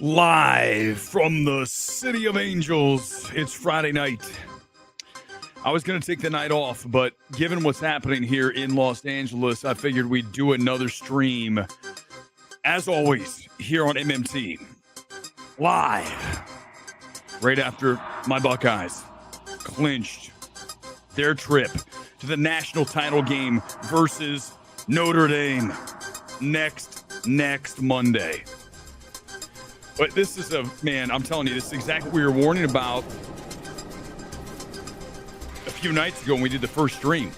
Live from the City of Angels, it's Friday night. I was going to take the night off, but given what's happening here in Los Angeles, I figured we'd do another stream, as always, here on MMT. Live, right after my Buckeyes clinched their trip to the national title game versus Notre Dame next Monday. But this is I'm telling you, this is exactly what we were warning about a few nights ago when we did the first stream.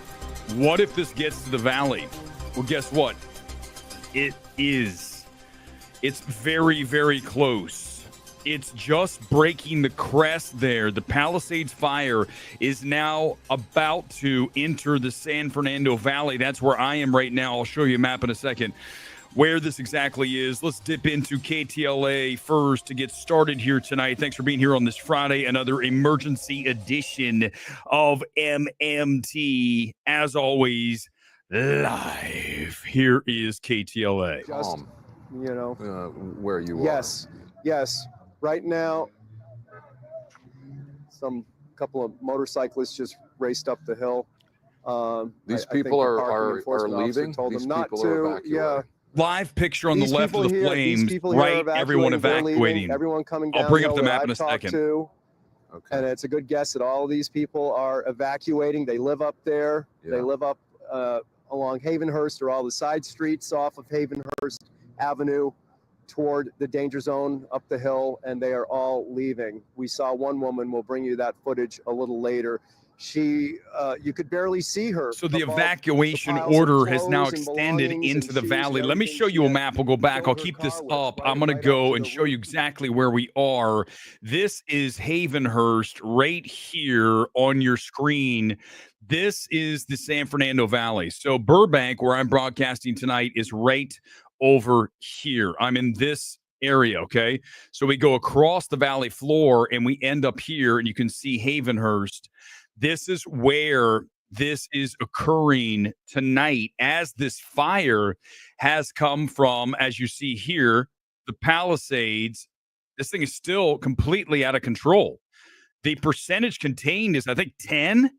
What if this gets to the Valley? Well, guess what? It is. It's very, very close. It's just breaking the crest there. The Palisades fire is now about to enter the San Fernando Valley. That's where I am right now. I'll show you a map in a second where this exactly is. Let's dip into KTLA first to get started here tonight. Thanks for being here on this Friday, another emergency edition of MMT. As always, live. Here is KTLA. Just, where you Yes. Right now, couple of motorcyclists just raced up the hill. These people are leaving. Told These them not people to. are evacuating. Yeah. Live picture on the These left of people the here- flames, these people here are right? Everyone They're evacuating. leaving. Everyone coming down. I'll bring up the hill map that in a I've talked second. to, Okay. and it's a good guess that all of these people are evacuating. They live up there. Yeah. They live up along Havenhurst or all the side streets off of Havenhurst Avenue toward the danger zone up the hill, and they are all leaving. We saw one woman. We'll bring you that footage a little later. She, you could barely see her. So the above evacuation the piles of order has now clothes and extended belongings into and the shoes valley. and Let me everything show you a she map. We'll go back. I'll filled her keep this car with, up. right- I'm going right to up go to and the show you roof. exactly where we are. This is Havenhurst right here on your screen. This is the San Fernando Valley. So Burbank, where I'm broadcasting tonight, is right over here. I'm in this area, okay? So we go across the valley floor and we end up here, and you can see Havenhurst. This is where this is occurring tonight as this fire has come from, as you see here, the Palisades. This thing is still completely out of control. The percentage contained is, I think, 10.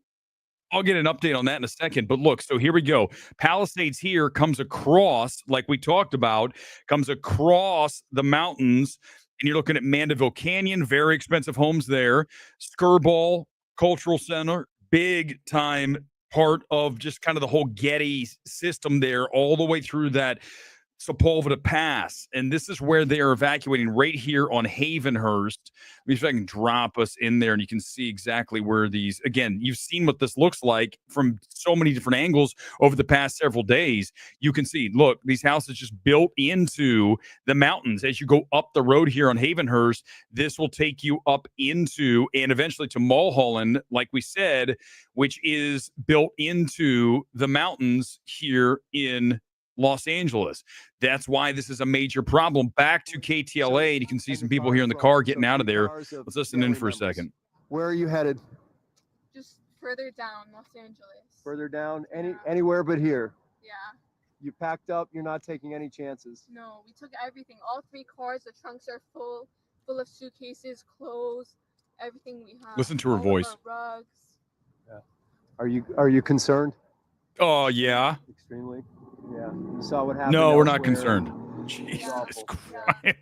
I'll get an update on that in a second. But look, so here we go. Palisades here comes across, like we talked about, comes across the mountains. And you're looking at Mandeville Canyon, very expensive homes there. Skirball Cultural Center, big time part of just kind of the whole Getty system there, all the way through that Sepulveda Pass. And this is where they are evacuating right here on Havenhurst. Let me see if I can drop us in there and you can see exactly where these, again, you've seen what this looks like from so many different angles over the past several days. You can see, look, these houses just built into the mountains. As you go up the road here on Havenhurst, this will take you up into and eventually to Mulholland, like we said, which is built into the mountains here in Los Angeles. That's why this is a major problem. Back to KTLA, and you can see some people here in the car getting out of there. Let's listen in for a second. Where are you headed? Just further down, Los Angeles. Further down? Yeah. Anywhere but here. Yeah. You packed up. You're not taking any chances. No, we took everything. All 3 cars. The trunks are full of suitcases, clothes, everything we have. Listen to her all of voice. our rugs. Are you concerned? Oh, yeah. Extremely. Yeah. You saw what happened. No, we're not elsewhere. concerned. Jesus awful. Christ.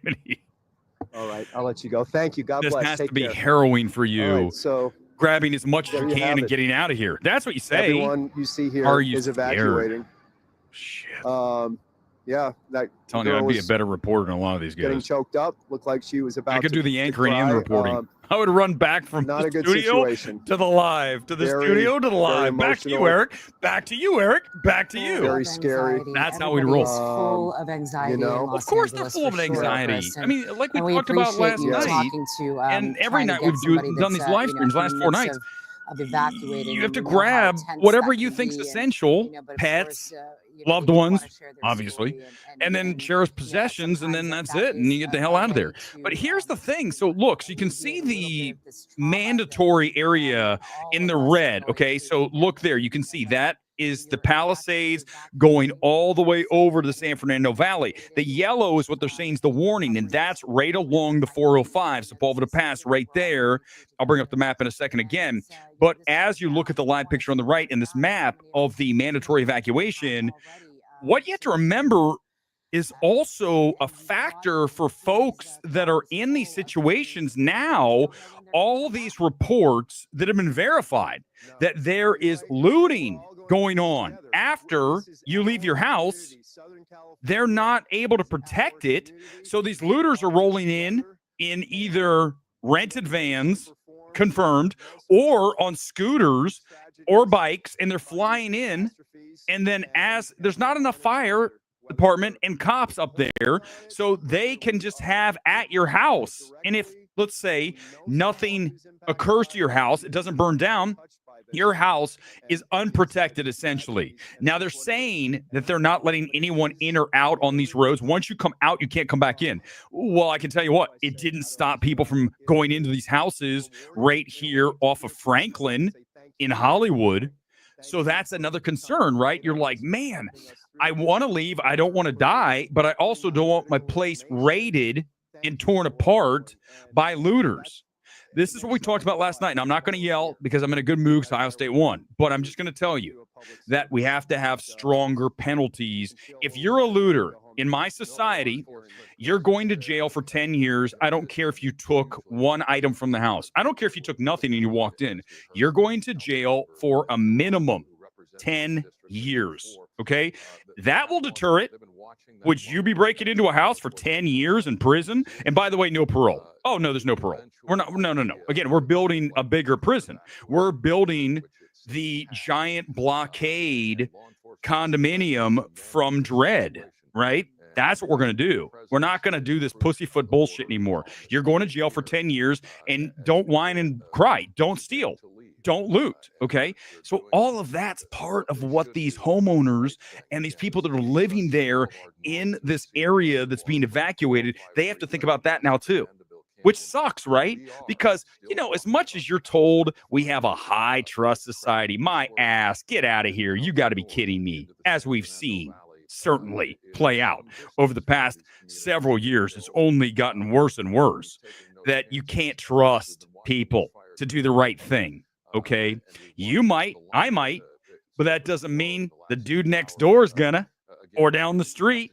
All right. I'll let you go. Thank you. God This bless. has Take to be care. harrowing for you. All right, so Grabbing as much as There you you can have and it. getting out of here. That's what you say. everyone you see here Are you is scared? evacuating. Shit. Yeah. That Telling you, girl I'd be a was better reporter than a lot of these getting guys. choked up. Looked like she was about I could to do the to anchoring and the cry. reporting. I would run back from Not the a good studio situation. to the live, to the Very, studio, to the very live. Back to you, emotional. Eric. Back to you, Eric. Back to you. Very scary. That's how we Everybody roll. is full of anxiety. you know. in Los Of course, they're Angeles full of for sure, anxiety. Chris, I mean, like we and talked about appreciate last you night. talking to, And every trying to night get we've somebody done that's, these live streams in last the 4 midst nights. of evacuating. You have and to we know how grab intense whatever that you can think's be, and, essential, but of pets, course, loved they do ones, wanna share their obviously, story and then sheriff's possessions, and then that's it, and you get the hell out of there. But here's the thing. So look, so you can see the mandatory area in the red. Okay, so look there. You can see that is the Palisades going all the way over to the San Fernando Valley. The yellow is what they're saying is the warning, and that's right along the 405, Sepulveda Pass right there. I'll bring up the map in a second again. But as you look at the live picture on the right in this map of the mandatory evacuation, what you have to remember is also a factor for folks that are in these situations now. All these reports that have been verified that there is looting going on after you leave your house. They're not able to protect it. So these looters are rolling in either rented vans, confirmed, or on scooters or bikes, and they're flying in. And then as there's not enough fire department and cops up there, so they can just have at your house. And if, let's say, nothing occurs to your house, it doesn't burn down, your house is unprotected, essentially. Now, they're saying that they're not letting anyone in or out on these roads. Once you come out, you can't come back in. Well, I can tell you what, it didn't stop people from going into these houses right here off of Franklin in Hollywood. So that's another concern, right? You're like, man, I want to leave. I don't want to die, but I also don't want my place raided and torn apart by looters. This is what we talked about last night, and I'm not going to yell because I'm in a good mood because Ohio State won, but I'm just going to tell you that we have to have stronger penalties. If you're a looter in my society, you're going to jail for 10 years. I don't care if you took one item from the house. I don't care if you took nothing and you walked in. You're going to jail for a minimum 10 years, okay? That will deter it. Would you be breaking into a house for 10 years in prison? And by the way, no parole. Oh, no, there's no parole. We're not. No. Again, we're building a bigger prison. We're building the giant blockade condominium from Dread, right? That's what we're going to do. We're not going to do this pussyfoot bullshit anymore. You're going to jail for 10 years, and don't whine and cry. Don't steal. Don't loot, okay? So all of that's part of what these homeowners and these people that are living there in this area that's being evacuated, they have to think about that now too, which sucks, right? Because, you know, as much as you're told we have a high trust society, my ass, get out of here. You got to be kidding me, as we've seen certainly play out over the past several years. It's only gotten worse and worse that you can't trust people to do the right thing. Okay, you might, I might, but that doesn't mean the dude next door is gonna, or down the street.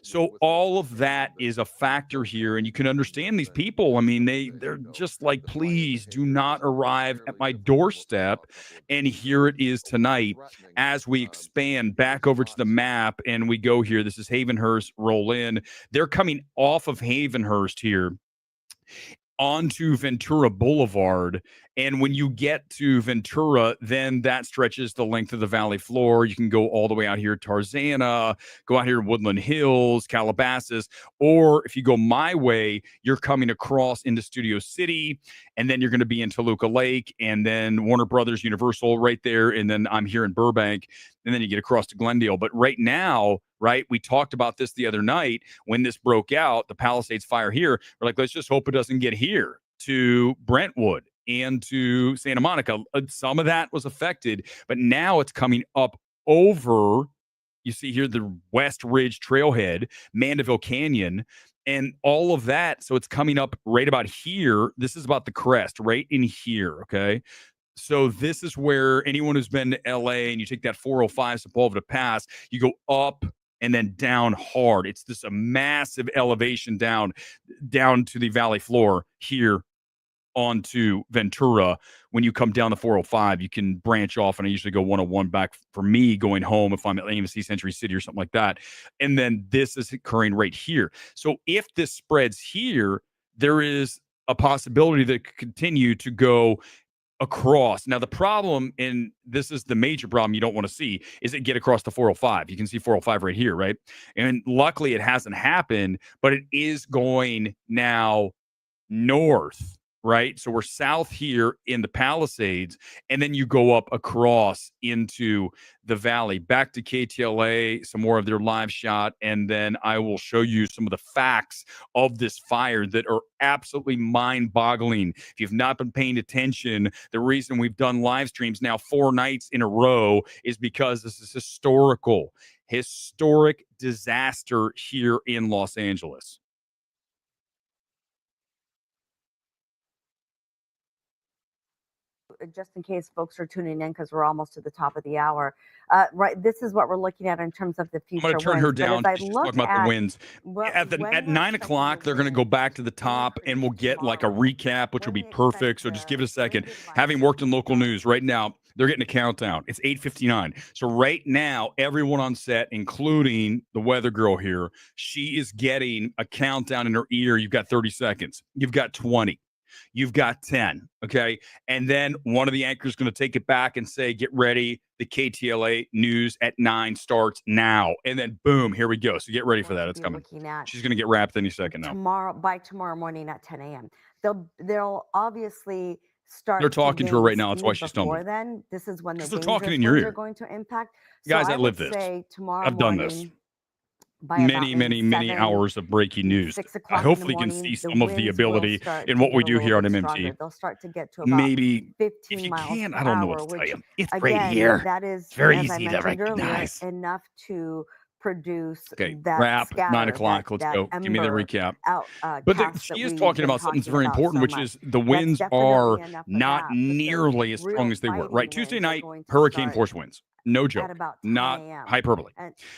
So all of that is a factor here, and you can understand these people. I mean, they're just like, please do not arrive at my doorstep. And here it is tonight as we expand back over to the map and we go here. This is Havenhurst, roll in. They're coming off of Havenhurst here onto Ventura Boulevard. And when you get to Ventura, then that stretches the length of the valley floor. You can go all the way out here to Tarzana, go out here to Woodland Hills, Calabasas, or if you go my way, you're coming across into Studio City, and then you're going to be in Toluca Lake, and then Warner Brothers Universal right there, and then I'm here in Burbank, and then you get across to Glendale. But right now, right, we talked about this the other night when this broke out, the Palisades fire here. We're like, let's just hope it doesn't get here to Brentwood and to Santa Monica. Some of that was affected, but now it's coming up over, you see here, the West Ridge Trailhead, Mandeville Canyon, and all of that. So it's coming up right about here. This is about the crest right in here, okay? So this is where anyone who's been to LA and you take that 405 Sepulveda Pass, you go up and then down hard. It's this a massive elevation down to the valley floor here onto Ventura. When you come down the 405, you can branch off, and I usually go 101 back for me going home if I'm at AMC Century City or something like that. And then this is occurring right here. So if this spreads here, there is a possibility that it could continue to go across. Now, the problem, and this is the major problem you don't want to see, is it get across the 405. You can see 405 right here, right? And luckily it hasn't happened, but it is going now north right? So we're south here in the Palisades, and then you go up across into the valley, back to KTLA, some more of their live shot, and then I will show you some of the facts of this fire that are absolutely mind-boggling. If you've not been paying attention, the reason we've done live streams now 4 nights in a row is because this is historic disaster here in Los Angeles. Just in case folks are tuning in, because we're almost to the top of the hour, right? This is what we're looking at in terms of the future. I'm going to turn her down. She's talking about the winds. At 9 o'clock, they're going to go back to the top, and we'll get like a recap, which will be perfect. So just give it a second. Having worked in local news right now, they're getting a countdown. It's 8:59. So right now, everyone on set, including the weather girl here, she is getting a countdown in her ear. You've got 30 seconds. You've got 20. You've got 10, okay? And then one of the anchors is going to take it back and say, get ready. The KTLA news at 9 starts now. And then, boom, here we go. So get ready for that. It's coming. She's going to get wrapped any second now. By tomorrow morning at 10 a.m. They'll obviously start. They're talking to her right now. That's why she's stumbling. Then, this is when the they're talking in your ear. Are going to impact. So guys, I live this. I've done this. Many hours of breaking news. I hopefully can see some of the ability in what we do here on MMT. They'll start to get to about maybe 15 if you miles can, per I don't know hour, what to tell you. It's again, right here. That is it's very easy to recognize. Earlier, enough to produce that wrap 9 o'clock. Let's go. Give me the recap. But she is talking about something that's very important, which is the winds are not nearly as strong as they were. Right, Tuesday night, hurricane force winds. No joke, not hyperbole.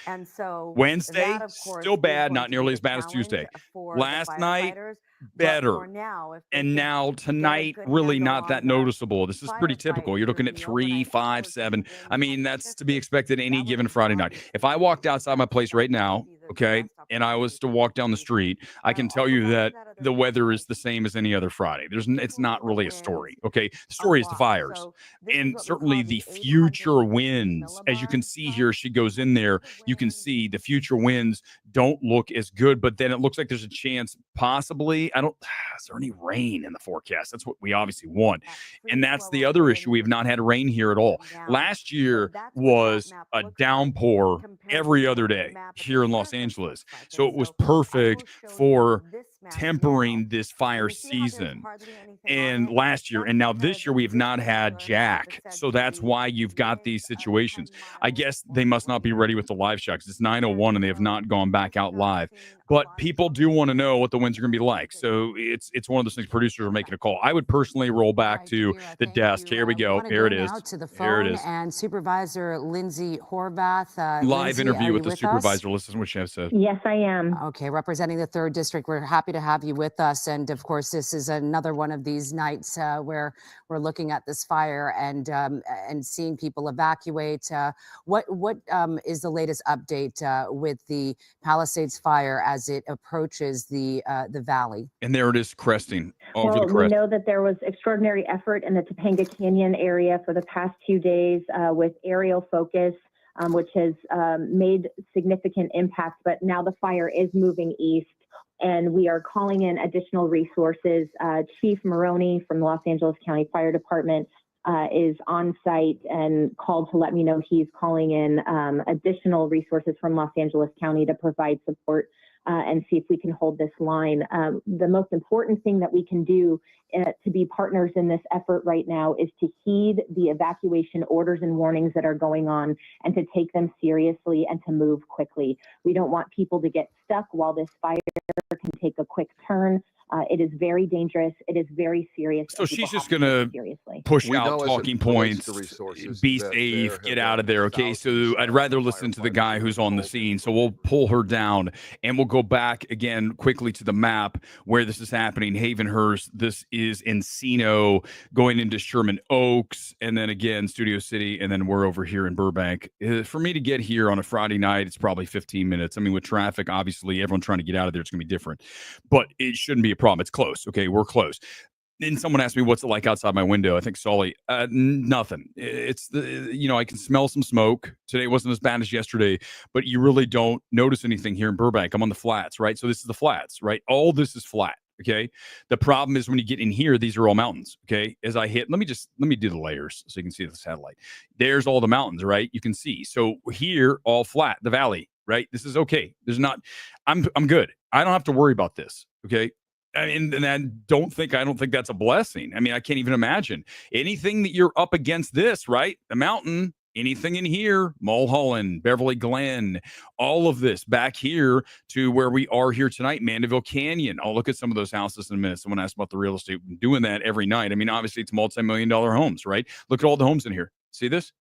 And so Wednesday, still bad, not nearly as bad as Tuesday. Last night, better. And now tonight, really not that noticeable. This is pretty typical. You're looking at 3, 5, 7. I mean, that's to be expected any given Friday night. If I walked outside my place right now, okay, and I was to walk down the street, I can tell you that the weather is the same as any other Friday. It's not really a story, okay? The story is the fires. And certainly the future winds, as you can see here, she goes in there, you can see the future winds don't look as good, but then it looks like there's a chance possibly, is there any rain in the forecast? That's what we obviously want. And that's the other issue. We have not had rain here at all. Last year was a downpour every other day here in Los Angeles. So it was perfect for tempering this fire season. And last year, and now this year, we have not had Jack. So that's why you've got these situations. I guess they must not be ready with the live shots. It's 9:01 and they have not gone back out live. But people do want to know what the winds are going to be like. So it's one of those things producers are making a call. I would personally roll back to the desk. Here we go. Here it is. Here it is. And Supervisor Lindsay Horvath. Live interview with the supervisor. Listen to what she has said. Yes, I am. Okay, representing the 3rd District. We're happy to have you with us. And of course, this is another one of these nights where we're looking at this fire and seeing people evacuate. What is the latest update with the Palisades fire as it approaches the valley? And there it is, cresting over well, the crest. We know that there was extraordinary effort in the Topanga Canyon area for the past 2 days with aerial focus, which has made significant impact. But now the fire is moving east, and we are calling in additional resources. Chief Maroney from the Los Angeles County Fire Department is on site and called to let me know he's calling in additional resources from Los Angeles County to provide support and see if we can hold this line. The most important thing that we can do to be partners in this effort right now is to heed the evacuation orders and warnings that are going on and to take them seriously and to move quickly. We don't want people to get stuck while this fire can take a quick turn. It is very dangerous. It is very serious. So she's just going to push out talking points, be safe, get out of there. Okay, so I'd rather listen to the guy who's on the scene. So we'll pull her down and we'll go back again quickly to the map where this is happening. Havenhurst, this is Encino, going into Sherman Oaks, and then again, Studio City, and then we're over here in Burbank. For me to get here on a Friday night, it's probably 15 minutes. I mean, with traffic, obviously, everyone trying to get out of there, it's going to be different. But it shouldn't be a problem. It's close. Okay, we're close. Then someone asked me, what's it like outside my window? I think Sully, nothing. It's I can smell some smoke. Today wasn't as bad as yesterday, but you really don't notice anything here in Burbank. I'm on the flats, right? So this is the flats, right? All this is flat. Okay. The problem is when you get in here, these are all mountains. Okay. As I hit, let me do the layers so you can see the satellite. There's all the mountains, right? You can see. So here, all flat, the valley, right? This is okay. There's not, I'm good. I don't have to worry about this. Okay. And I don't think that's a blessing. I mean, I can't even imagine anything that you're up against this, right? The mountain, anything in here, Mulholland, Beverly Glen, all of this back here to where we are here tonight, Mandeville Canyon. I'll look at some of those houses in a minute. Someone asked about the real estate. I'm doing that every night. I mean, obviously it's multi-million-dollar homes, right? Look at all the homes in here. See this?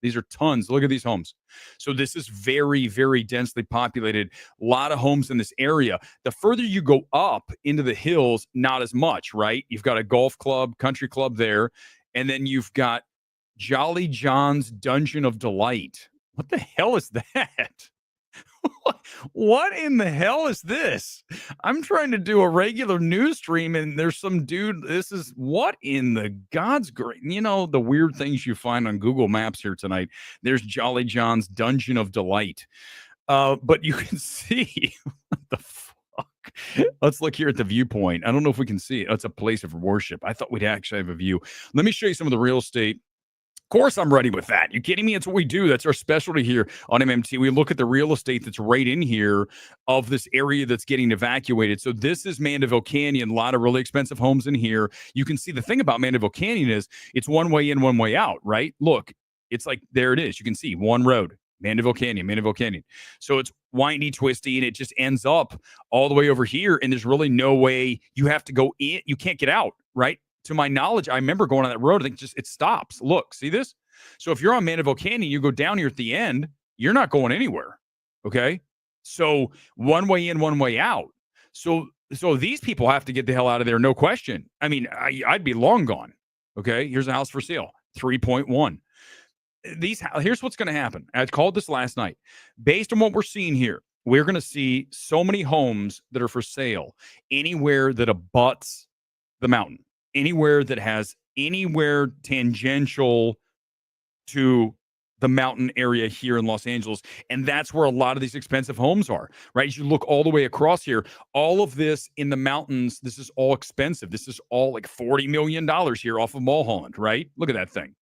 These are tons. Look at these homes. So this is very, very densely populated. A lot of homes in this area. The further you go up into the hills, not as much, right? You've got a golf club, country club there. And then you've got Jolly John's Dungeon of Delight. What the hell is that? What in the hell is this? I'm trying to do a regular news stream and there's some dude. This is what in the God's great, the weird things you find on Google Maps here tonight. There's Jolly John's Dungeon of Delight. But you can see what the fuck. Let's look here at the viewpoint. I don't know if we can see it. It's a place of worship. I thought we'd actually have a view. Let me show you some of the real estate. Of course, I'm ready with that. You kidding me? It's what we do. That's our specialty here on MMT. We look at the real estate that's right in here of this area that's getting evacuated. So this is Mandeville Canyon. A lot of really expensive homes in here. You can see the thing about Mandeville Canyon is it's one way in, one way out, right? Look, it's like, there it is. You can see one road, Mandeville Canyon, Mandeville Canyon. So it's windy, twisty, and it just ends up all the way over here. And there's really no way you have to go in. You can't get out, right? To my knowledge, I remember going on that road. I think it stops. Look, see this? So if you're on Mandeville Canyon, you go down here at the end, you're not going anywhere. Okay. So one way in, one way out. So these people have to get the hell out of there. No question. I mean, I'd be long gone. Okay. Here's a house for sale, 3.1. Here's what's going to happen. I called this last night. Based on what we're seeing here, we're going to see so many homes that are for sale anywhere that abuts the mountain. Anywhere that has anywhere tangential to the mountain area here in Los Angeles. And that's where a lot of these expensive homes are, right? As you look all the way across here, all of this in the mountains, this is all expensive. This is all like $40 million here off of Mulholland, right? Look at that thing.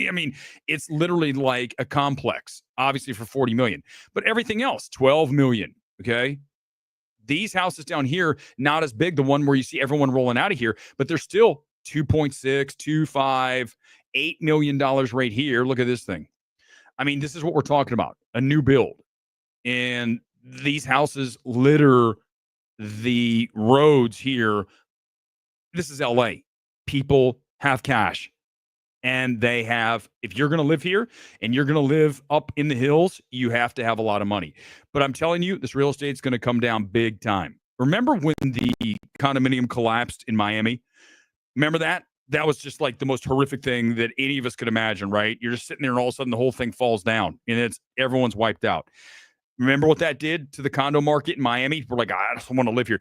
I mean, it's literally like a complex, obviously for 40 million, but everything else, 12 million. Okay. These houses down here, not as big, the one where you see everyone rolling out of here, but they're still 2.6, 2.5, $8 million right here. Look at this thing. I mean, this is what we're talking about, a new build. And these houses litter the roads here. This is LA. People have cash. And they have, if you're going to live here and you're going to live up in the hills, you have to have a lot of money. But I'm telling you, this real estate is going to come down big time. Remember when the condominium collapsed in Miami? Remember that? That was just like the most horrific thing that any of us could imagine, right? You're just sitting there and all of a sudden the whole thing falls down and everyone's wiped out. Remember what that did to the condo market in Miami? We're like, I just want to live here.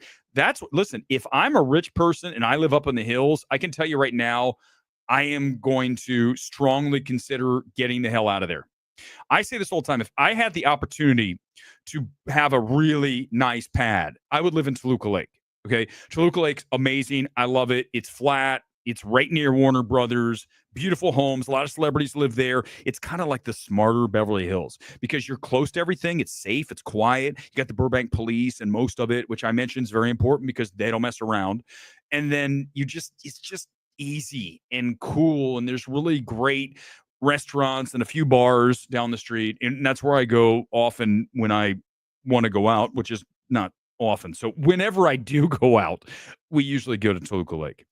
Listen, if I'm a rich person and I live up in the hills, I can tell you right now, I am going to strongly consider getting the hell out of there. I say this all the time. If I had the opportunity to have a really nice pad, I would live in Toluca Lake. Okay. Toluca Lake's amazing. I love it. It's flat. It's right near Warner Brothers. Beautiful homes. A lot of celebrities live there. It's kind of like the smarter Beverly Hills because you're close to everything. It's safe. It's quiet. You got the Burbank police and most of it, which I mentioned is very important because they don't mess around. And then it's just easy and cool. And there's really great restaurants and a few bars down the street. And that's where I go often when I want to go out, which is not often. So whenever I do go out, we usually go to Toluca Lake.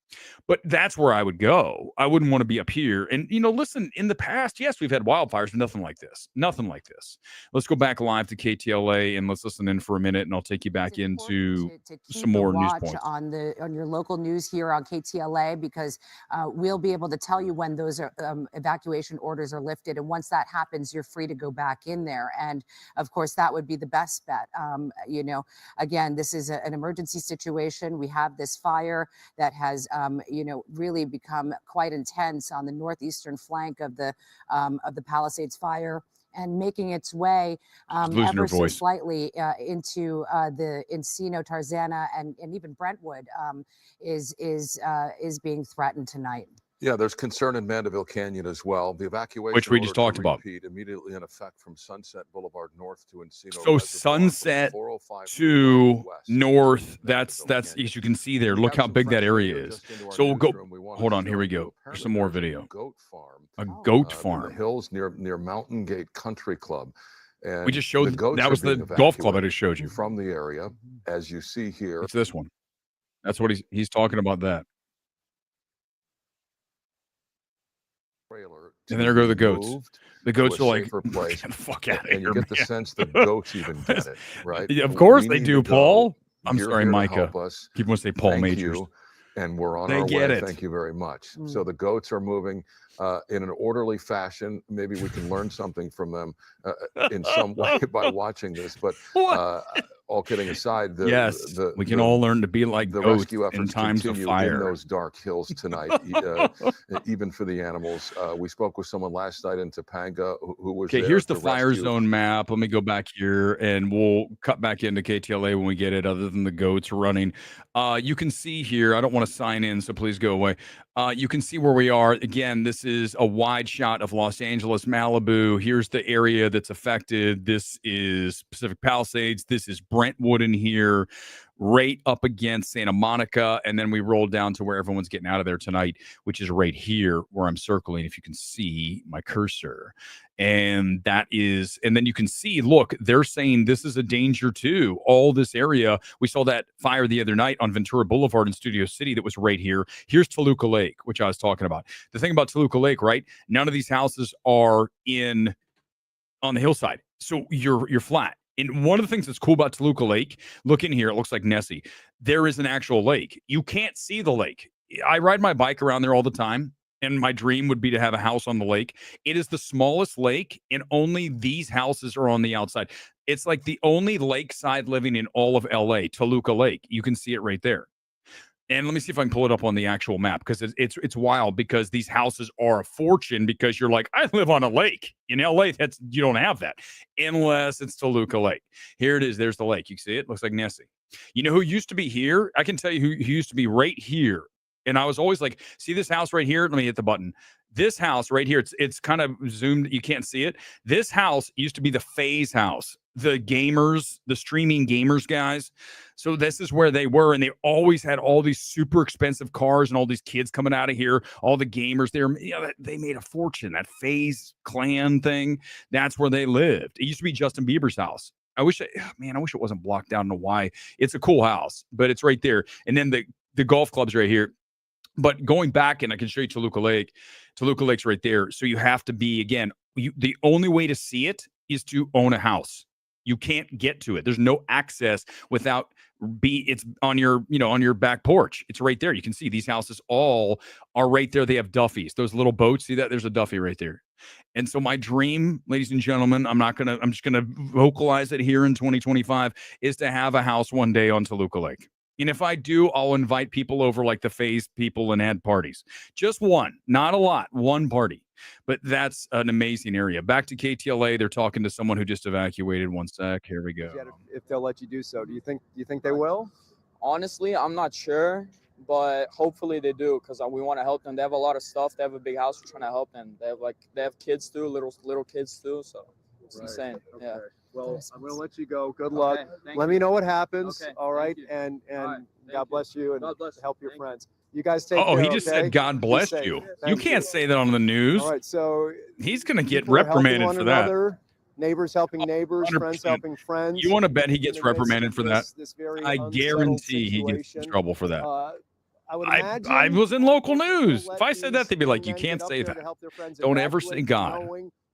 But that's where I would go. I wouldn't want to be up here. And, listen, in the past, yes, we've had wildfires, but nothing like this. Nothing like this. Let's go back live to KTLA and let's listen in for a minute, and I'll take you back into some more news points. On your local news here on KTLA, because we'll be able to tell you when those evacuation orders are lifted. And once that happens, you're free to go back in there. And, of course, that would be the best bet. Again, this is an emergency situation. We have this fire that has really become quite intense on the northeastern flank of the Palisades fire. and making its way ever so slightly into the Encino, Tarzana, and even Brentwood is being threatened tonight. Yeah, there's concern in Mandeville Canyon as well. The evacuation, which we just talked about, immediately in effect from Sunset Boulevard north to Encino. So Sunset to north, that's as you can see there. Look how big that area is. So we'll go. Hold on, here we go. There's some more video. A goat farm. In the hills near Mountain Gate Country Club. And we just showed that was the golf club I just showed you from the area, as you see here. It's this one. That's what he's talking about. That. And there go the goats. The goats are like, place. Get the fuck out of and here, you get the sense that goats even get it, right? Yeah, of course they do, Paul. I'm sorry, Micah. People want to say Paul Majors. And we're on our way. Thank you very much. So the goats are moving in an orderly fashion. Maybe we can learn something from them in some way by watching this. But all kidding aside, we can all learn to be like the goats rescue efforts in times of fire in those dark hills tonight, even for the animals. We spoke with someone last night in Topanga who was okay. Here's the fire zone map. Let me go back here, and we'll cut back into KTLA when we get it. Other than the goats running, you can see here. I don't want to sign in, so please go away. You can see where we are. Again, this is a wide shot of Los Angeles, Malibu. Here's the area that's affected. This is Pacific Palisades. This is Brentwood in here, right up against Santa Monica. And then we roll down to where everyone's getting out of there tonight, which is right here where I'm circling, if you can see my cursor. And that is, and then you can see, look, they're saying this is a danger too. All this area, we saw that fire the other night on Ventura Boulevard in Studio City that was right here. Here's Toluca Lake, which I was talking about. The thing about Toluca Lake, right? None of these houses are on the hillside. So you're flat. And one of the things that's cool about Toluca Lake, look in here, it looks like Nessie. There is an actual lake. You can't see the lake. I ride my bike around there all the time. And my dream would be to have a house on the lake. It is the smallest lake, and only these houses are on the outside. It's like the only lakeside living in all of LA, Toluca Lake. You can see it right there. And let me see if I can pull it up on the actual map, because it's wild, because these houses are a fortune, because you're like, I live on a lake. In LA, you don't have that unless it's Toluca Lake. Here it is. There's the lake. You see it? Looks like Nessie. You know who used to be here? I can tell you who used to be right here. And I was always like, see this house right here? Let me hit the button. This house right here, it's kind of zoomed. You can't see it. This house used to be the Phase house, the gamers, the streaming gamers guys. So this is where they were. And they always had all these super expensive cars and all these kids coming out of here. All the gamers there, they made a fortune. That Phase clan thing, that's where they lived. It used to be Justin Bieber's house. I wish it wasn't blocked down to why. It's a cool house, but it's right there. And then the golf club's right here. But going back, and I can show you Toluca Lake. Toluca Lake's right there. So you have to be, again, the only way to see it is to own a house. You can't get to it. There's no access without it's on your back porch. It's right there. You can see these houses all are right there. They have Duffys, those little boats. See that? There's a Duffy right there. And so my dream, ladies and gentlemen, I'm just going to vocalize it here in 2025, is to have a house one day on Toluca Lake. And if I do, I'll invite people over, like the Phase people, and add parties. Just one, not a lot, one party. But that's an amazing area. Back to KTLA, they're talking to someone who just evacuated. One sec, here we go. If they'll let you do so, do you think they will? Honestly, I'm not sure, but hopefully they do, because we want to help them. They have a lot of stuff. They have a big house. We're trying to help them. They have kids too, little kids too. So it's insane. Okay. Yeah. Well, I'm going to let you go. Good luck. Let me know what happens. Okay, all right. And God bless you, and help your friends. You guys take care. Oh, he just said, God bless you. You can't say that on the news. All right. So he's going to get reprimanded for that. Neighbors helping neighbors, 100%. Friends helping friends. You want to bet he gets reprimanded for that? I guarantee he gets in trouble for that. I was in local news. If I said that, they'd be like, you can't say that. Don't ever say God.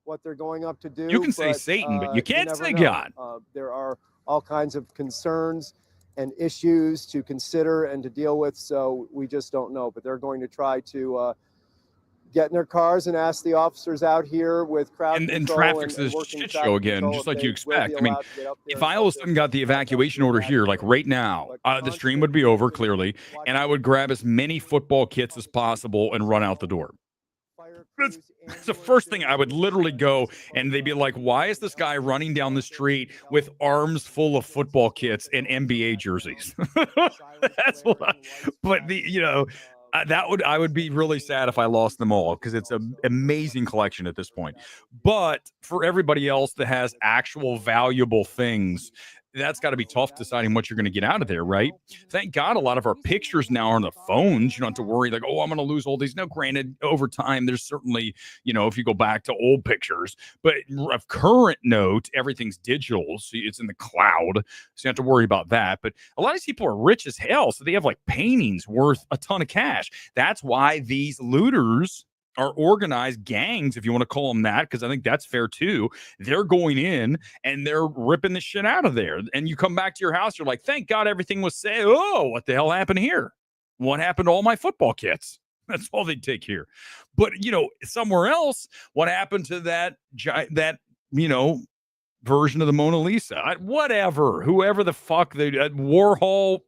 What they're going up to do. You can say Satan, but you can't say God. There are all kinds of concerns and issues to consider and to deal with, so we just don't know. But they're going to try to get in their cars and ask the officers out here with crowd control. And traffic's a shit show again, just like you expect. I mean, if I all of a sudden got the evacuation order here, like right now, the stream would be over clearly, and I would grab as many football kits as possible and run out the door. It's the first thing I would literally go, and they'd be like, why is this guy running down the street with arms full of football kits and NBA jerseys? That's what I would be really sad if I lost them all, because it's an amazing collection at this point. But for everybody else that has actual valuable things, that's got to be tough deciding what you're going to get out of there, right? Thank God a lot of our pictures now are on the phones. You don't have to worry like, oh, I'm going to lose all these. No, granted, over time, there's certainly, if you go back to old pictures, but of current note, everything's digital. So it's in the cloud. So you don't have to worry about that. But a lot of these people are rich as hell. So they have like paintings worth a ton of cash. That's why these looters are organized gangs, if you want to call them that, because I think that's fair too. They're going in and they're ripping the shit out of there. And you come back to your house, you're like, thank God everything was safe. Oh, what the hell happened here? What happened to all my football kits? That's all they take here. But, somewhere else, what happened to that version of the Mona Lisa? Whatever, whoever the fuck, Warhol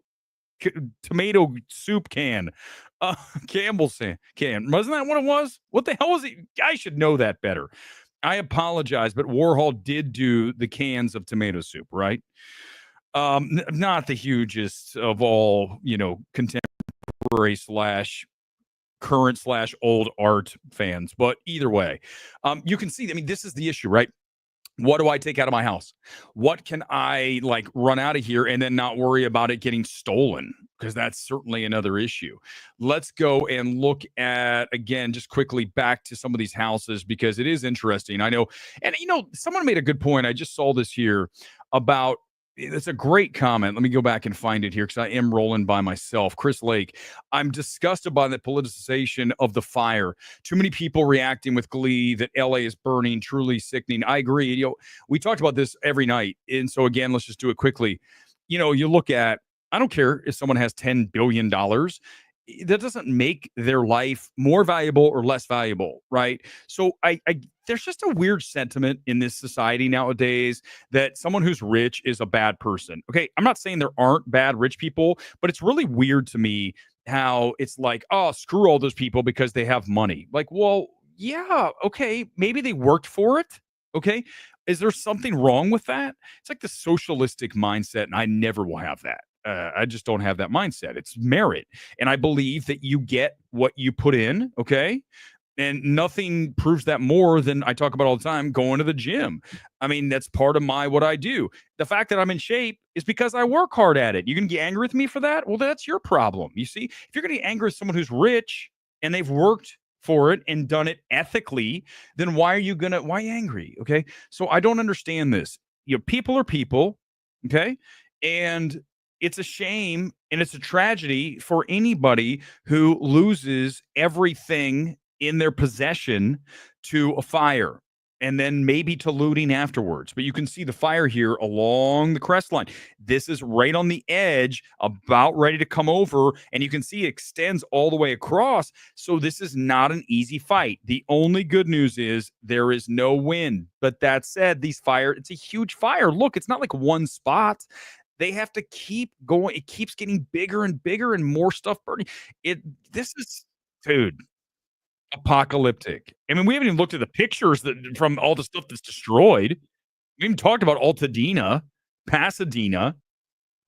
tomato soup can. Campbell's can. Wasn't that what it was? What the hell was it? I should know that better. I apologize, but Warhol did do the cans of tomato soup, right? Not the hugest of all, contemporary / current / old art fans, but either way, you can see, this is the issue, right? What do I take out of my house? What can I run out of here and then not worry about it getting stolen? Because that's certainly another issue. Let's go and look at, again, just quickly back to some of these houses, because it is interesting. I know. And, someone made a good point. I just saw this here about, it's a great comment. Let me go back and find it here, because I am rolling by myself. Chris Lake, I'm disgusted by the politicization of the fire. Too many people reacting with glee that LA is burning, truly sickening. I agree. We talked about this every night. And so again, let's just do it quickly. You look at, I don't care if someone has $10 billion. That doesn't make their life more valuable or less valuable, right? So there's just a weird sentiment in this society nowadays that someone who's rich is a bad person. Okay, I'm not saying there aren't bad rich people, but it's really weird to me how it's like, oh, screw all those people because they have money. Like, well, yeah, okay, maybe they worked for it. Okay, is there something wrong with that? It's like the socialistic mindset, and I never will have that. I just don't have that mindset. It's merit. And I believe that you get what you put in, okay? And nothing proves that more than I talk about all the time, going to the gym. That's part of what I do. The fact that I'm in shape is because I work hard at it. You can get angry with me for that? Well, that's your problem. You see, if you're going to get angry with someone who's rich and they've worked for it and done it ethically, then why are you angry? Okay. So I don't understand this. People are people. Okay. And it's a shame and it's a tragedy for anybody who loses everything in their possession to a fire and then maybe to looting afterwards. But you can see the fire here along the crest line. This is right on the edge, about ready to come over, and you can see it extends all the way across. So this is not an easy fight. The only good news is there is no wind. But that said, it's a huge fire. Look, it's not like one spot. They have to keep going. It keeps getting bigger and bigger and more stuff burning. This is, dude, apocalyptic. We haven't even looked at the pictures from all the stuff that's destroyed. We even talked about Altadena, Pasadena.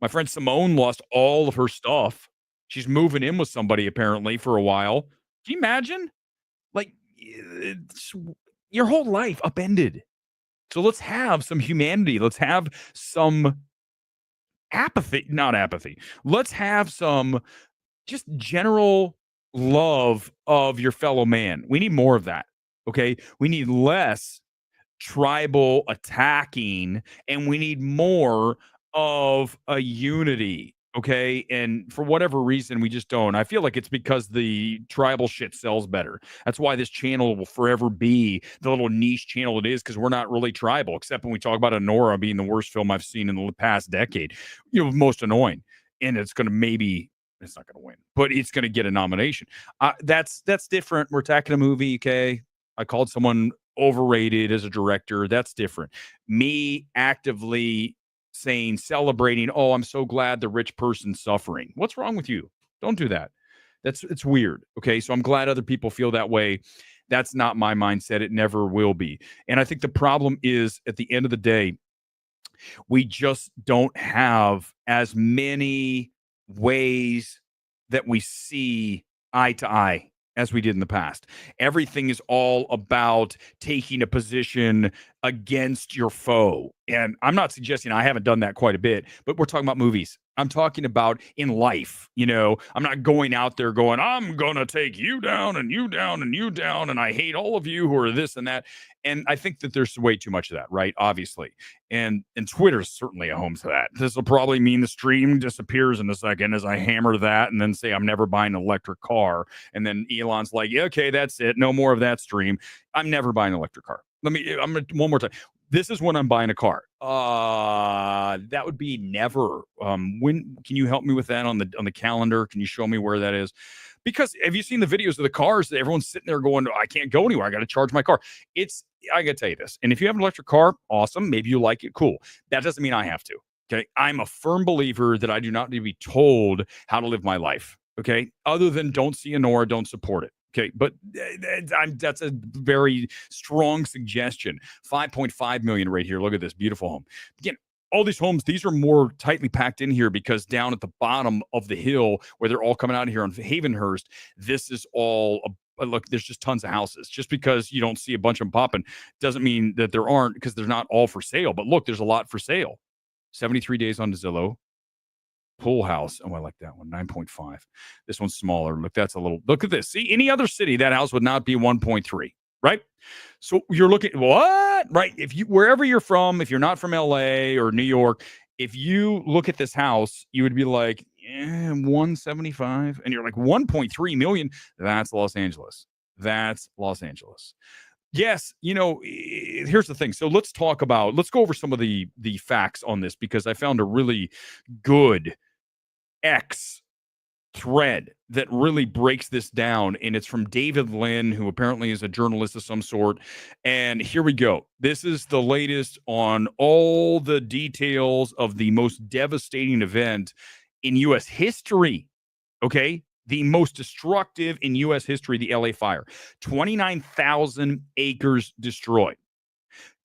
My friend Simone lost all of her stuff. She's moving in with somebody apparently for a while. Can you imagine? Your whole life upended. So let's have some humanity. Let's have some not apathy. Let's have some just general love of your fellow man. We need more of that. Okay. We need less tribal attacking and we need more of a unity. Okay. And for whatever reason, we just don't. I feel like it's because the tribal shit sells better. That's why this channel will forever be the little niche channel it is, because we're not really tribal, except when we talk about Honora being the worst film I've seen in the past decade. Most annoying. And it's not going to win, but it's going to get a nomination. That's different. We're attacking a movie. Okay. I called someone overrated as a director. That's different. Me actively celebrating, oh, I'm so glad the rich person's suffering. What's wrong with you? Don't do that. It's weird. Okay. So I'm glad other people feel that way. That's not my mindset. It never will be. And I think the problem is, at the end of the day, we just don't have as many ways that we see eye to eye as we did in the past. Everything is all about taking a position against your foe. And I'm not suggesting, I haven't done that quite a bit, but we're talking about movies. I'm talking about in life. I'm not going out there going, I'm going to take you down and you down and you down, and I hate all of you who are this and that. And I think that there's way too much of that, right? Obviously. And Twitter is certainly a home to that. This will probably mean the stream disappears in a second as I hammer that and then say I'm never buying an electric car. And then Elon's like, yeah, okay, that's it. No more of that stream. I'm never buying an electric car. One more time. This is when I'm buying a car. That would be never. When can you help me with that on the calendar? Can you show me where that is? Because have you seen the videos of the cars that everyone's sitting there going, I can't go anywhere. I got to charge my car. I got to tell you this. And if you have an electric car, awesome. Maybe you like it. Cool. That doesn't mean I have to. Okay. I'm a firm believer that I do not need to be told how to live my life. Okay. Other than don't see a Nora, don't support it. Okay, but that's a very strong suggestion. 5.5 million right here. Look at this beautiful home. Again, all these homes, these are more tightly packed in here because down at the bottom of the hill where they're all coming out of here on Havenhurst, this is all look, there's just tons of houses. Just because you don't see a bunch of them popping doesn't mean that there aren't, because they're not all for sale. But look, there's a lot for sale. 73 days on Zillow. Pool house. Oh, I like that one. 9.5. This one's smaller. Look, look at this. See, any other city, that house would not be 1.3, right? So you're looking, what? Right? Wherever you're from, if you're not from LA or New York, if you look at this house, you would be like, 175. And you're like, 1.3 million. That's Los Angeles. That's Los Angeles. Yes, here's the thing. So let's go over some of the facts on this, because I found a really good X thread that really breaks this down, and it's from David Lynn, who apparently is a journalist of some sort. And here we go. This is the latest on all the details of the most devastating event in U.S. history. Okay. The most destructive in U.S. history, the LA fire. 29,000 acres destroyed.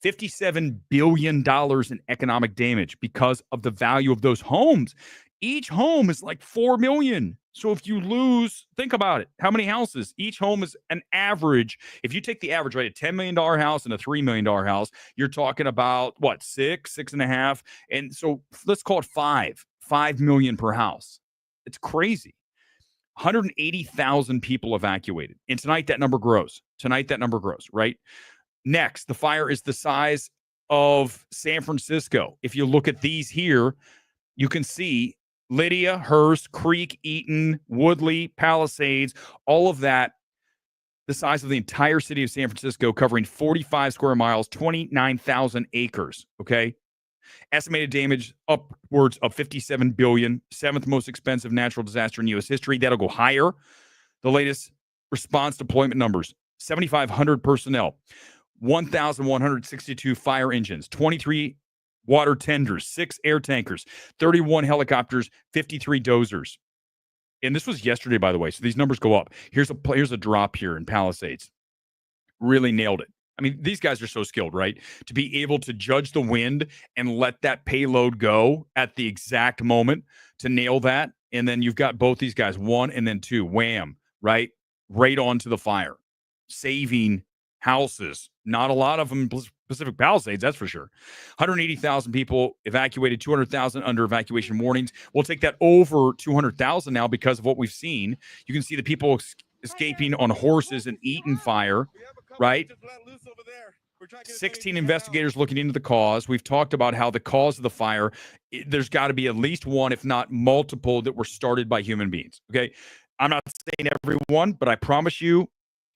$57 billion in economic damage because of the value of those homes. Each home is like $4 million. So if you lose, think about it. How many houses? Each home is an average. If you take the average, right, a $10 million house and a $3 million house, you're talking about what, 6.5. And so let's call it 5 million per house. It's crazy. 180,000 people evacuated. And tonight that number grows. Right? Next, the fire is the size of San Francisco. If you look at these here, you can see Lydia, Hearst, Creek, Eaton, Woodley, Palisades, all of that, the size of the entire city of San Francisco, covering 45 square miles, 29,000 acres, okay? Estimated damage upwards of $57 billion, seventh most expensive natural disaster in U.S. history. That'll go higher. The latest response deployment numbers, 7,500 personnel, 1,162 fire engines, 23 water tenders, 6 air tankers, 31 helicopters, 53 dozers. And this was yesterday, by the way, so these numbers go up. Here's a drop here in Palisades. Really nailed it. I mean, these guys are so skilled, right? To be able to judge the wind and let that payload go at the exact moment to nail that. And then you've got both these guys, 1 and then 2, wham, right onto the fire, saving houses. Not a lot of them Pacific Palisades, that's for sure. 180,000 people evacuated, 200,000 under evacuation warnings. We'll take that over 200,000 now because of what we've seen. You can see the people escaping on horses in Eaton fire, right? 16 investigators looking into the cause. We've talked about how the cause of the fire, there's got to be at least one, if not multiple, that were started by human beings. Okay. I'm not saying everyone, but I promise you,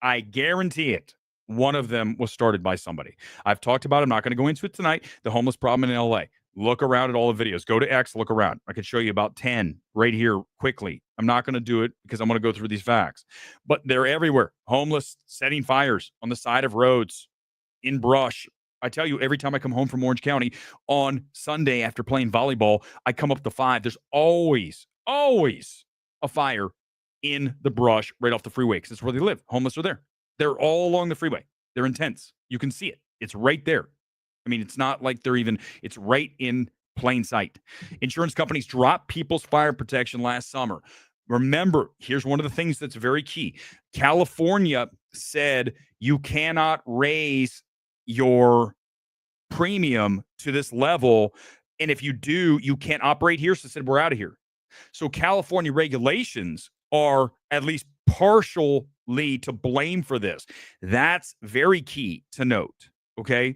I guarantee it, one of them was started by somebody. I've talked about it. I'm not going to go into it tonight. The homeless problem in LA. Look around at all the videos. Go to X, look around. I can show you about 10 right here quickly. I'm not going to do it because I'm going to go through these facts. But they're everywhere. Homeless, setting fires on the side of roads, in brush. I tell you, every time I come home from Orange County on Sunday after playing volleyball, I come up to 5. There's always a fire in the brush right off the freeway because it's where they live. Homeless are there. They're all along the freeway. They're intense. You can see it. It's right there. I mean, it's not like it's right in plain sight. Insurance companies dropped people's fire protection last summer. Remember, here's one of the things that's very key. California said you cannot raise your premium to this level. And if you do, you can't operate here. So they said, we're out of here. So California regulations are at least partially to blame for this. That's very key to note. Okay.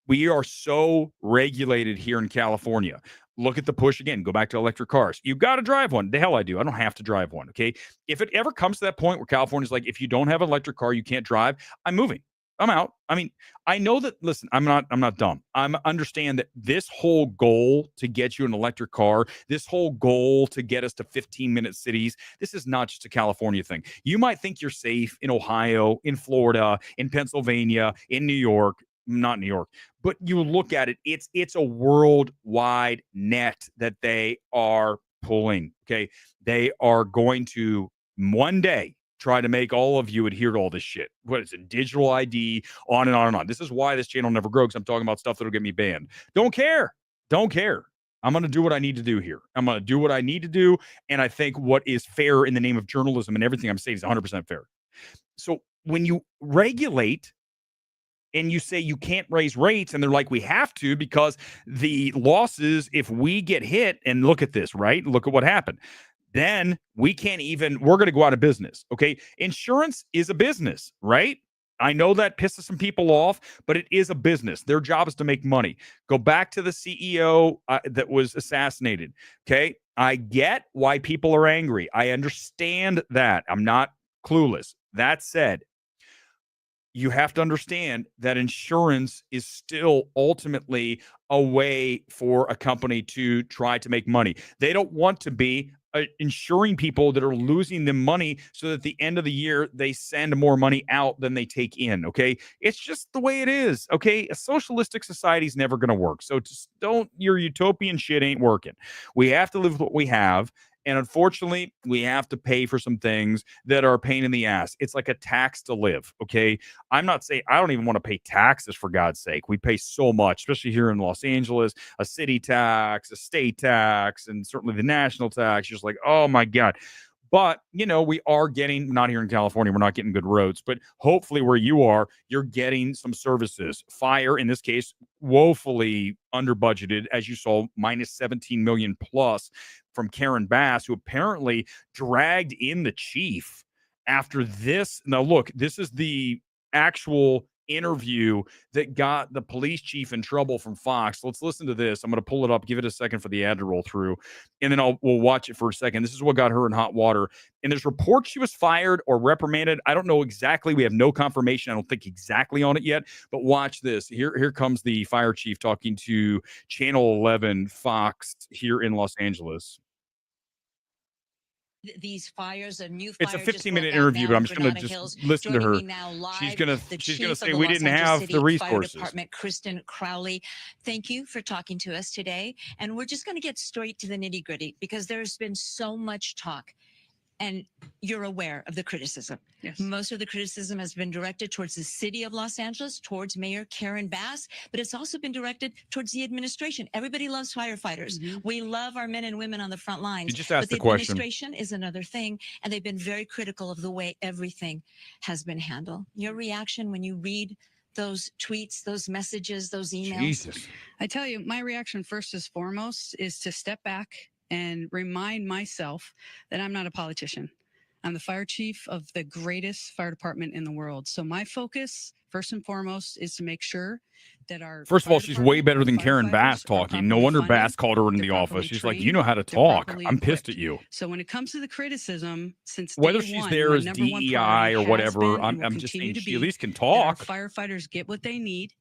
We are so regulated here in California. Look at the push again. Go back to electric cars. You got to drive one. The hell I do. I don't have to drive one. Okay. If it ever comes to that point where California's like, if you don't have an electric car, you can't drive, I'm moving. I'm out. I mean, I know that, listen, I'm not dumb. I understand that this whole goal to get you an electric car, this whole goal to get us to 15-minute cities, this is not just a California thing. You might think you're safe in Ohio, in Florida, in Pennsylvania, in New York, not New York, but you look at it, it's a worldwide net that they are pulling. Okay. They are going to one day try to make all of you adhere to all this shit. What is it? Digital ID, on and on and on. This is why this channel never grows. I'm talking about stuff that'll get me banned. Don't care. Don't care. I'm going to do what I need to do here. I'm going to do what I need to do. And I think what is fair in the name of journalism and everything I'm saying is 100% fair. So when you regulate and you say you can't raise rates, and they're like, we have to because the losses, if we get hit, and look at this, right? Look at what happened. Then we're going to go out of business. Okay. Insurance is a business, right? I know that pisses some people off, but it is a business. Their job is to make money. Go back to the CEO that was assassinated. Okay. I get why people are angry. I understand that. I'm not clueless. That said, you have to understand that insurance is still ultimately a way for a company to try to make money. They don't want to be insuring people that are losing them money so that at the end of the year they send more money out than they take in. Okay. It's just the way it is. Okay. A socialistic society is never going to work. So just your utopian shit ain't working. We have to live with what we have. And unfortunately, we have to pay for some things that are a pain in the ass. It's like a tax to live. Okay. I'm not saying I don't even want to pay taxes, for God's sake. We pay so much, especially here in Los Angeles, a city tax, a state tax, and certainly the national tax. You're just like, oh my God. But, we are getting, not here in California, we're not getting good roads, but hopefully where you are, you're getting some services. Fire, in this case, woefully under budgeted, as you saw, minus 17 million plus from Karen Bass, who apparently dragged in the chief after this. Now, look, this is the actual interview that got the police chief in trouble from Fox. Let's listen to this. I'm going to pull it up, give it a second for the ad to roll through, and then we'll watch it for a second. This is what got her in hot water. And there's reports she was fired or reprimanded. I don't know exactly. We have no confirmation. I don't think exactly on it yet, but watch this. Here comes the fire chief talking to Channel 11 Fox here in Los Angeles. These fires, a new it's fire. A 15-minute interview, but I'm just going to listen to her. She's going to say we didn't have the resources. Fire Department, Kristen Crowley, thank you for talking to us today. And we're just going to get straight to the nitty-gritty because there's been so much talk. And you're aware of the criticism. Yes. Most of the criticism has been directed towards the city of Los Angeles, towards Mayor Karen Bass, but it's also been directed towards the administration. Everybody loves firefighters. Mm-hmm. We love our men and women on the front lines. You just asked but the question. Administration is another thing, and they've been very critical of the way everything has been handled. Your reaction when you read those tweets, those messages, those emails? Jesus. I tell you, my reaction first and foremost is to step back and remind myself that I'm not a politician. I'm the fire chief of the greatest fire department in the world. So my focus, first and foremost, is to make sure that our First of all, she's way better than Karen Bass talking. No wonder Bass called her in the office. She's like, you know how to talk. I'm pissed at you. So when it comes to the criticism, since whether she's there as DEI or whatever, I'm just saying she at least can talk. Firefighters get what they need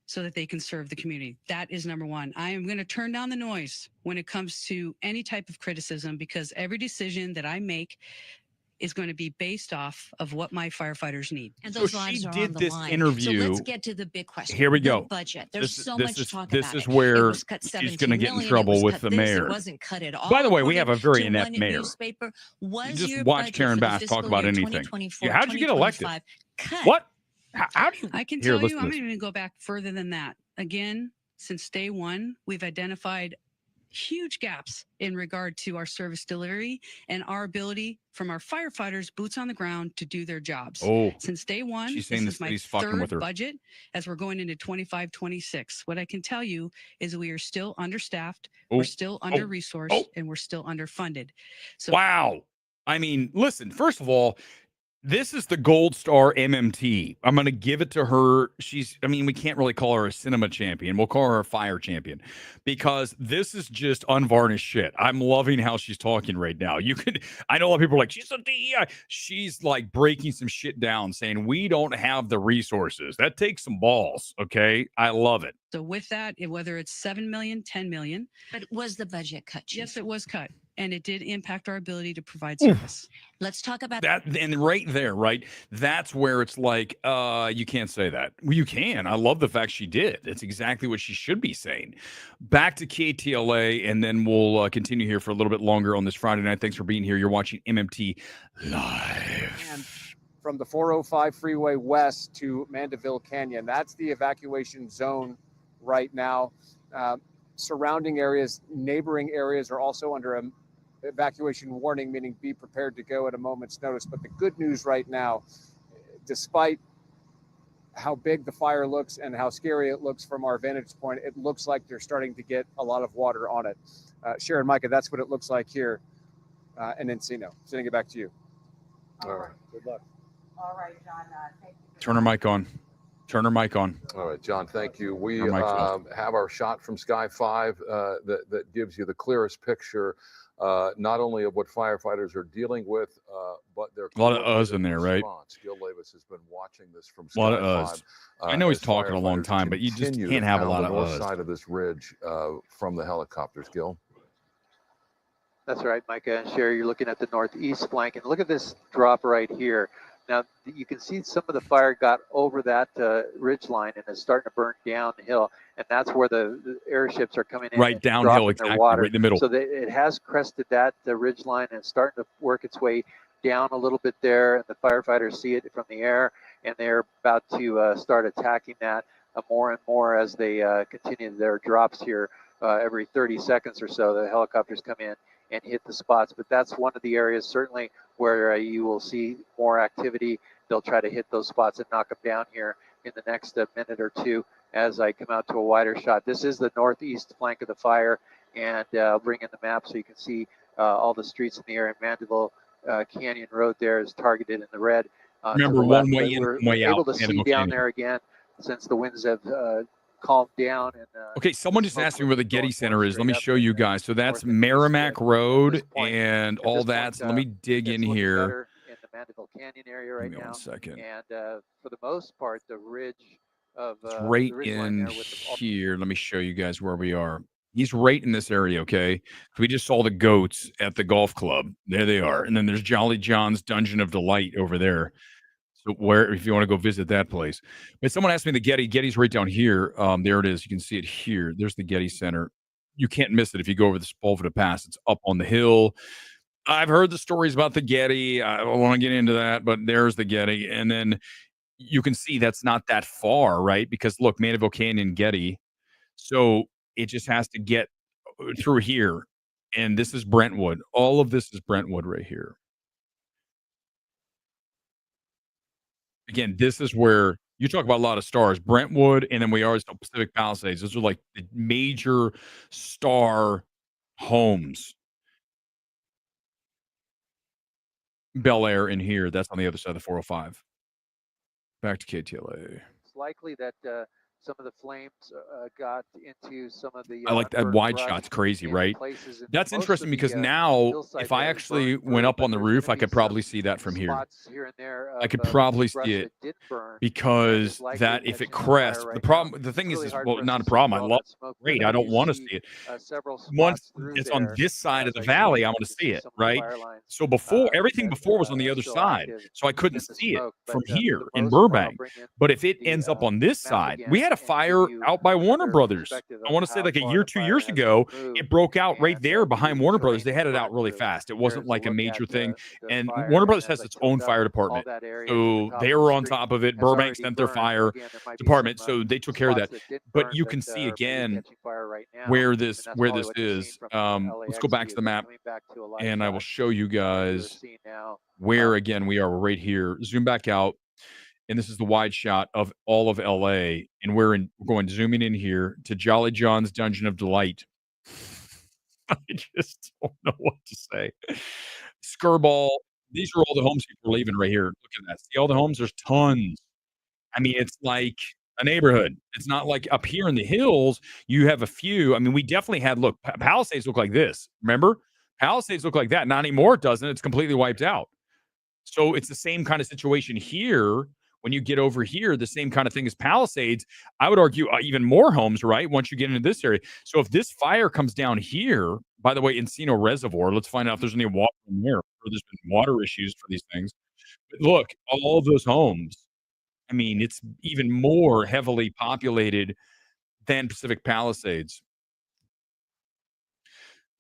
so that they can serve the community. That is number one. I am going to turn down the noise when it comes to any type of criticism because every decision that I make is going to be based off of what my firefighters need. And So those she lives are did on the this line. So interview. let's get to the big question. Here we The go. budget. There's so This much talk this about is it. It where was cut she's 17 going to get in million. trouble It was with cut the this. mayor. It wasn't cut at all. By the way, we have a very according to inept one mayor. newspaper. Was Just your watch budget Karen for the Bass talk fiscal about year anything. 2024, Yeah, how'd you get elected? 2025 cut? What? How do you? I can Here, tell listen you, to I'm this. going to go back further than that. Again, since day one, we've identified huge gaps in regard to our service delivery and our ability from our firefighters, boots on the ground, to do their jobs. Oh, Since day one, she's this saying the is my city's fucking with third her. budget as we're going into 25-26. What I can tell you is we are still understaffed, we're still under-resourced, and we're still underfunded. So Wow. I mean, listen, first of all, this is the Gold Star MMT. I'm going to give it to her. I mean, we can't really call her a cinema champion. We'll call her a fire champion because this is just unvarnished shit. I'm loving how she's talking right now. I know a lot of people are like, she's a DEI. She's like breaking some shit down saying we don't have the resources. That takes some balls. Okay. I love it. So with that, whether it's 7 million, 10 million. But was the budget cut, Chief? Yes, it was cut. And it did impact our ability to provide service. Let's talk about that. And right there, right? That's where it's like, you can't say that. Well, you can. I love the fact she did. That's exactly what she should be saying. Back to KTLA, and then we'll continue here for a little bit longer on this Friday night. Thanks for being here. You're watching MMT Live. And from the 405 freeway west to Mandeville Canyon, that's the evacuation zone right now. Surrounding areas, neighboring areas are also under a evacuation warning, meaning be prepared to go at a moment's notice. But the good news right now, despite how big the fire looks and how scary it looks from our vantage point, it looks like they're starting to get a lot of water on it. Sharon, Micah, that's what it looks like here in Encino. Sending it back to you. All right. Good luck. All right, John. Thank you. Turn her mic on. Turn her mic on. All right, John, thank you. We Her mic's off. have our shot from Sky 5 that gives you the clearest picture, not only of what firefighters are dealing with, but their A lot of us in there, right? response. Gil Davis has been watching this from A lot Sky of us. 5. I know he's as talking a long firefighters time, but you just continue can't to have a pound lot the of north us. side of this ridge from the helicopters, Gil. That's right, Micah and Sherry. You're looking at the northeast flank, and look at this drop right here. Now, you can see some of the fire got over that ridge line and is starting to burn down the hill, and that's where the airships are coming in. Right and downhill, dropping exactly, their water. right in the middle. So it has crested that ridge line and starting to work its way down a little bit there, and the firefighters see it from the air, and they're about to start attacking that more and more as they continue their drops here. Every 30 seconds or so, the helicopters come in and hit the spots. But that's one of the areas certainly where you will see more activity. They'll try to hit those spots and knock them down here in the next minute or two as I come out to a wider shot. This is the northeast flank of the fire, and I'll bring in the map so you can see all the streets in the area. Mandeville Canyon Road there is targeted in the red. Remember, one way in, one way out. Able to see Mandeville down Canyon. there again since the winds have calmed down. And Okay, someone just asked me where the Getty Center is. Let me show you guys. So that's Merrimack Road and all that. So let me dig in here. In the Mandeville Canyon area right Give me now. 1 second. And for the most part, the ridge of It's right the ridge line in there with the, here. Let me show you guys where we are. He's right in this area, okay? We just saw the goats at the golf club. There they are. And then there's Jolly John's Dungeon of Delight over there. So where, if you want to go visit that place. But someone asked me the Getty. Getty's right down here. There it is. You can see it here. There's the Getty Center. You can't miss it if you go over the Sepulveda Pass. It's up on the hill. I've heard the stories about the Getty. I don't want to get into that, but there's the Getty. And then you can see that's not that far, right? Because look, Mandeville Canyon, Getty. So it just has to get through here. And this is Brentwood. All of this is Brentwood right here. Again, this is where you talk about a lot of stars. Brentwood, and then we are Pacific Palisades. Those are like the major star homes. Bel Air in here. That's on the other side of the 405. Back to KTLA. it's likely that Some of the flames got into some of the I like that burnt wide brush shot's crazy, in right? places. And That's most of interesting because the now hillside if I there is actually burned went through, up but on the there's roof, going I to be could probably see that from here. spots here and there I of could probably brush see it that didn't burn, and is because likely that if it catching on fire crests, the right now. problem, the thing It's is really hard well, for us not to a see problem. I through all love that smoke, but great. I don't do want to see see it. several Once spots through it's on there. this side of As the I valley, zoom I in, want you to can see see it, some of the right? fire lines So before everything that before was on the are other still side, active so I couldn't within the see it smoke. from But here for the in most part, I'll Burbank. bring in But if it the ends up on this map side, again we had a and give fire you out by Warner another Brothers. perspective I of want to say how like a far year, the 2 fire years has ago, moved it broke out right and there give you behind the Warner terrain Brothers. They that had it's it run out really through fast. It here wasn't to like a look at major thing. the And fire. Warner And Brothers as has I its clicked own up, fire all department. that area to the So top they of the were on screen top of it. has Burbank already sent their burned. So fire again, there might be department. some So they took care of spots that. that didn't But burn you that can see are maybe again catching fire right now, where and this that's where probably this what you're seeing is. from the Let's go LAX back to view. the But map coming back to a live and I will shot, show you what you're guys seeing now. where again we are right here. Zoom back out. And this is the wide shot of all of LA. And we're going zooming in here to Jolly John's Dungeon of Delight. I just don't know what to say. Skirball. These are all the homes people are leaving right here. Look at that. See all the homes? There's tons. I mean, it's like a neighborhood. It's not like up here in the hills, you have a few. I mean, we definitely had, look, Palisades look like this. Remember? Palisades look like that. Not anymore, it doesn't. It's completely wiped out. So it's the same kind of situation here. When you get over here, the same kind of thing as Palisades. I would argue even more homes, right? Once you get into this area. So if this fire comes down here, by the way, Encino Reservoir, let's find out if there's any water in there. Or there's been water issues for these things. But look, all of those homes. I mean, it's even more heavily populated than Pacific Palisades.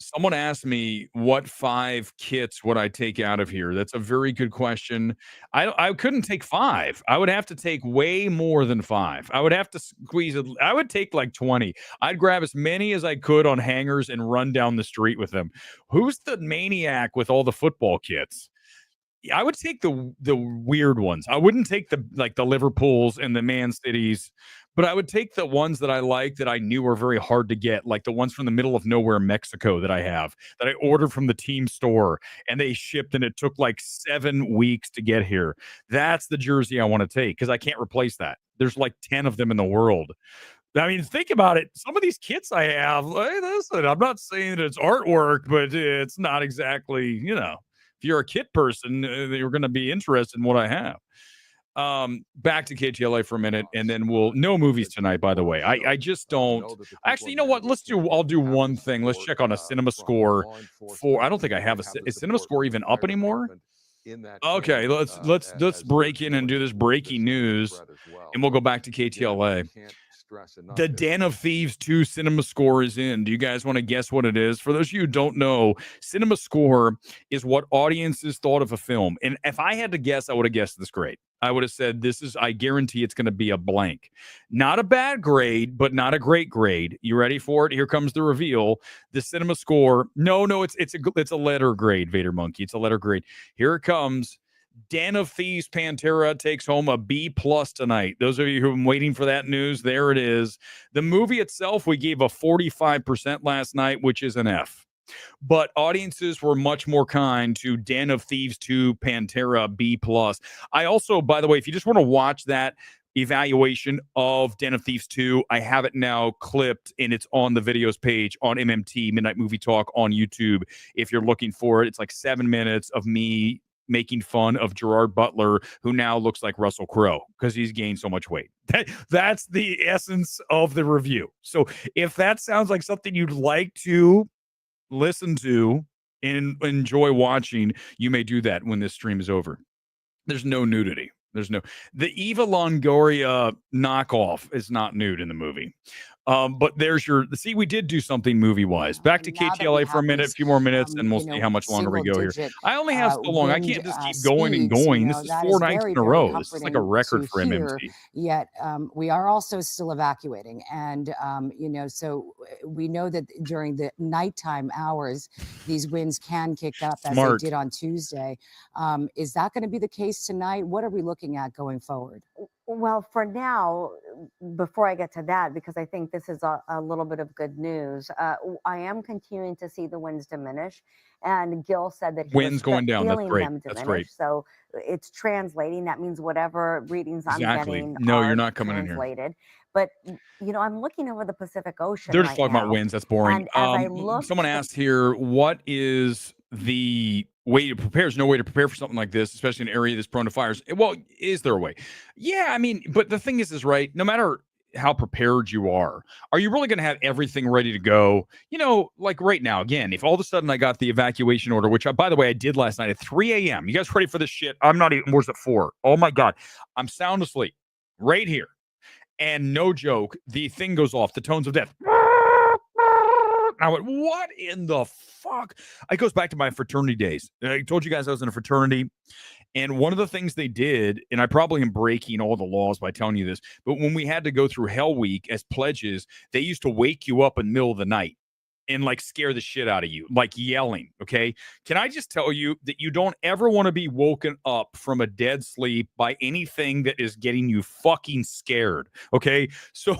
Someone asked me what 5 kits would I take out of here. That's a very good question. I couldn't take 5. I would have to take way more than 5. I would have to squeeze it. I would take like 20. I'd grab as many as I could on hangers and run down the street with them. Who's the maniac with all the football kits? I would take the weird ones. I wouldn't take the Liverpools and the Man Cities, but I would take the ones that I like that I knew were very hard to get, like the ones from the middle of nowhere, Mexico that I ordered from the team store and they shipped and it took like 7 weeks to get here. That's the jersey I want to take because I can't replace that. There's like 10 of them in the world. I mean, think about it. Some of these kits I have, hey, listen, I'm not saying that it's artwork, but it's not exactly, if you're a kit person, you're going to be interested in what I have. Back to KTLA for a minute, and then no movies tonight, by the way. I just don't. Actually, you know what? I'll do one thing. Let's check on a cinema score I don't think I have is cinema score even up anymore? Okay, let's break in and do this breaking news, and we'll go back to KTLA. The Den of Thieves 2 Cinema Score is in. Do you guys want to guess what it is? For those of you who don't know, Cinema Score is what audiences thought of a film. And if I had to guess, I would have guessed this grade. I would have said I guarantee it's going to be a blank. Not a bad grade, but not a great grade. You ready for it? Here comes the reveal. The Cinema Score. No, it's a letter grade, Vader Monkey. It's a letter grade. Here it comes. Den of Thieves Pantera takes home a B+ tonight. Those of you who've been waiting for that news, there it is. The movie itself, we gave a 45% last night, which is an F. But audiences were much more kind to Den of Thieves 2 Pantera B+. I also, by the way, if you just want to watch that evaluation of Den of Thieves 2, I have it now clipped and it's on the videos page on MMT Midnight Movie Talk on YouTube. If you're looking for it, it's like 7 minutes of me making fun of Gerard Butler, who now looks like Russell Crowe because he's gained so much weight. That's the essence of the review. So if that sounds like something you'd like to listen to and enjoy watching, you may do that when this stream is over. There's no nudity. The Eva Longoria knockoff is not nude in the movie. But we did do something movie-wise. Back to KTLA for a minute, a few more minutes, and we'll see how much longer we go here. I only have so long. I can't just keep going and going. This is 4 nights in a row. This is like a record for MMT. Yet we are also still evacuating. And, so we know that during the nighttime hours, these winds can kick up as they did on Tuesday. Is that going to be the case tonight? What are we looking at going forward? Well, for now, before I get to that, because I think this is a little bit of good news, I am continuing to see the winds diminish. And Gil said that he was Winds going down. That's feeling great. them That's diminish. great. So it's translating. That means whatever readings I'm Exactly. getting No, you're are not coming in here. translated. But, I'm looking over the Pacific Ocean They're just right talking about now. winds. That's boring. And as I look, Someone asked here, what is the way to prepare? There's no way to prepare for something like this, especially in an area that's prone to fires. Well, is there a way? Yeah, I mean, but the thing is right, no matter how prepared you are you really going to have everything ready to go? Like right now, again, if all of a sudden I got the evacuation order, which by the way, I did last night at 3 a.m. You guys ready for this shit? I'm not even, where's it 4? Oh my God. I'm sound asleep right here. And no joke, the thing goes off, the tones of death. I went, what in the fuck? It goes back to my fraternity days. I told you guys I was in a fraternity. And one of the things they did, and I probably am breaking all the laws by telling you this, but when we had to go through Hell Week as pledges, they used to wake you up in the middle of the night and like scare the shit out of you, like yelling. Okay. Can I just tell you that you don't ever want to be woken up from a dead sleep by anything that is getting you fucking scared. Okay. So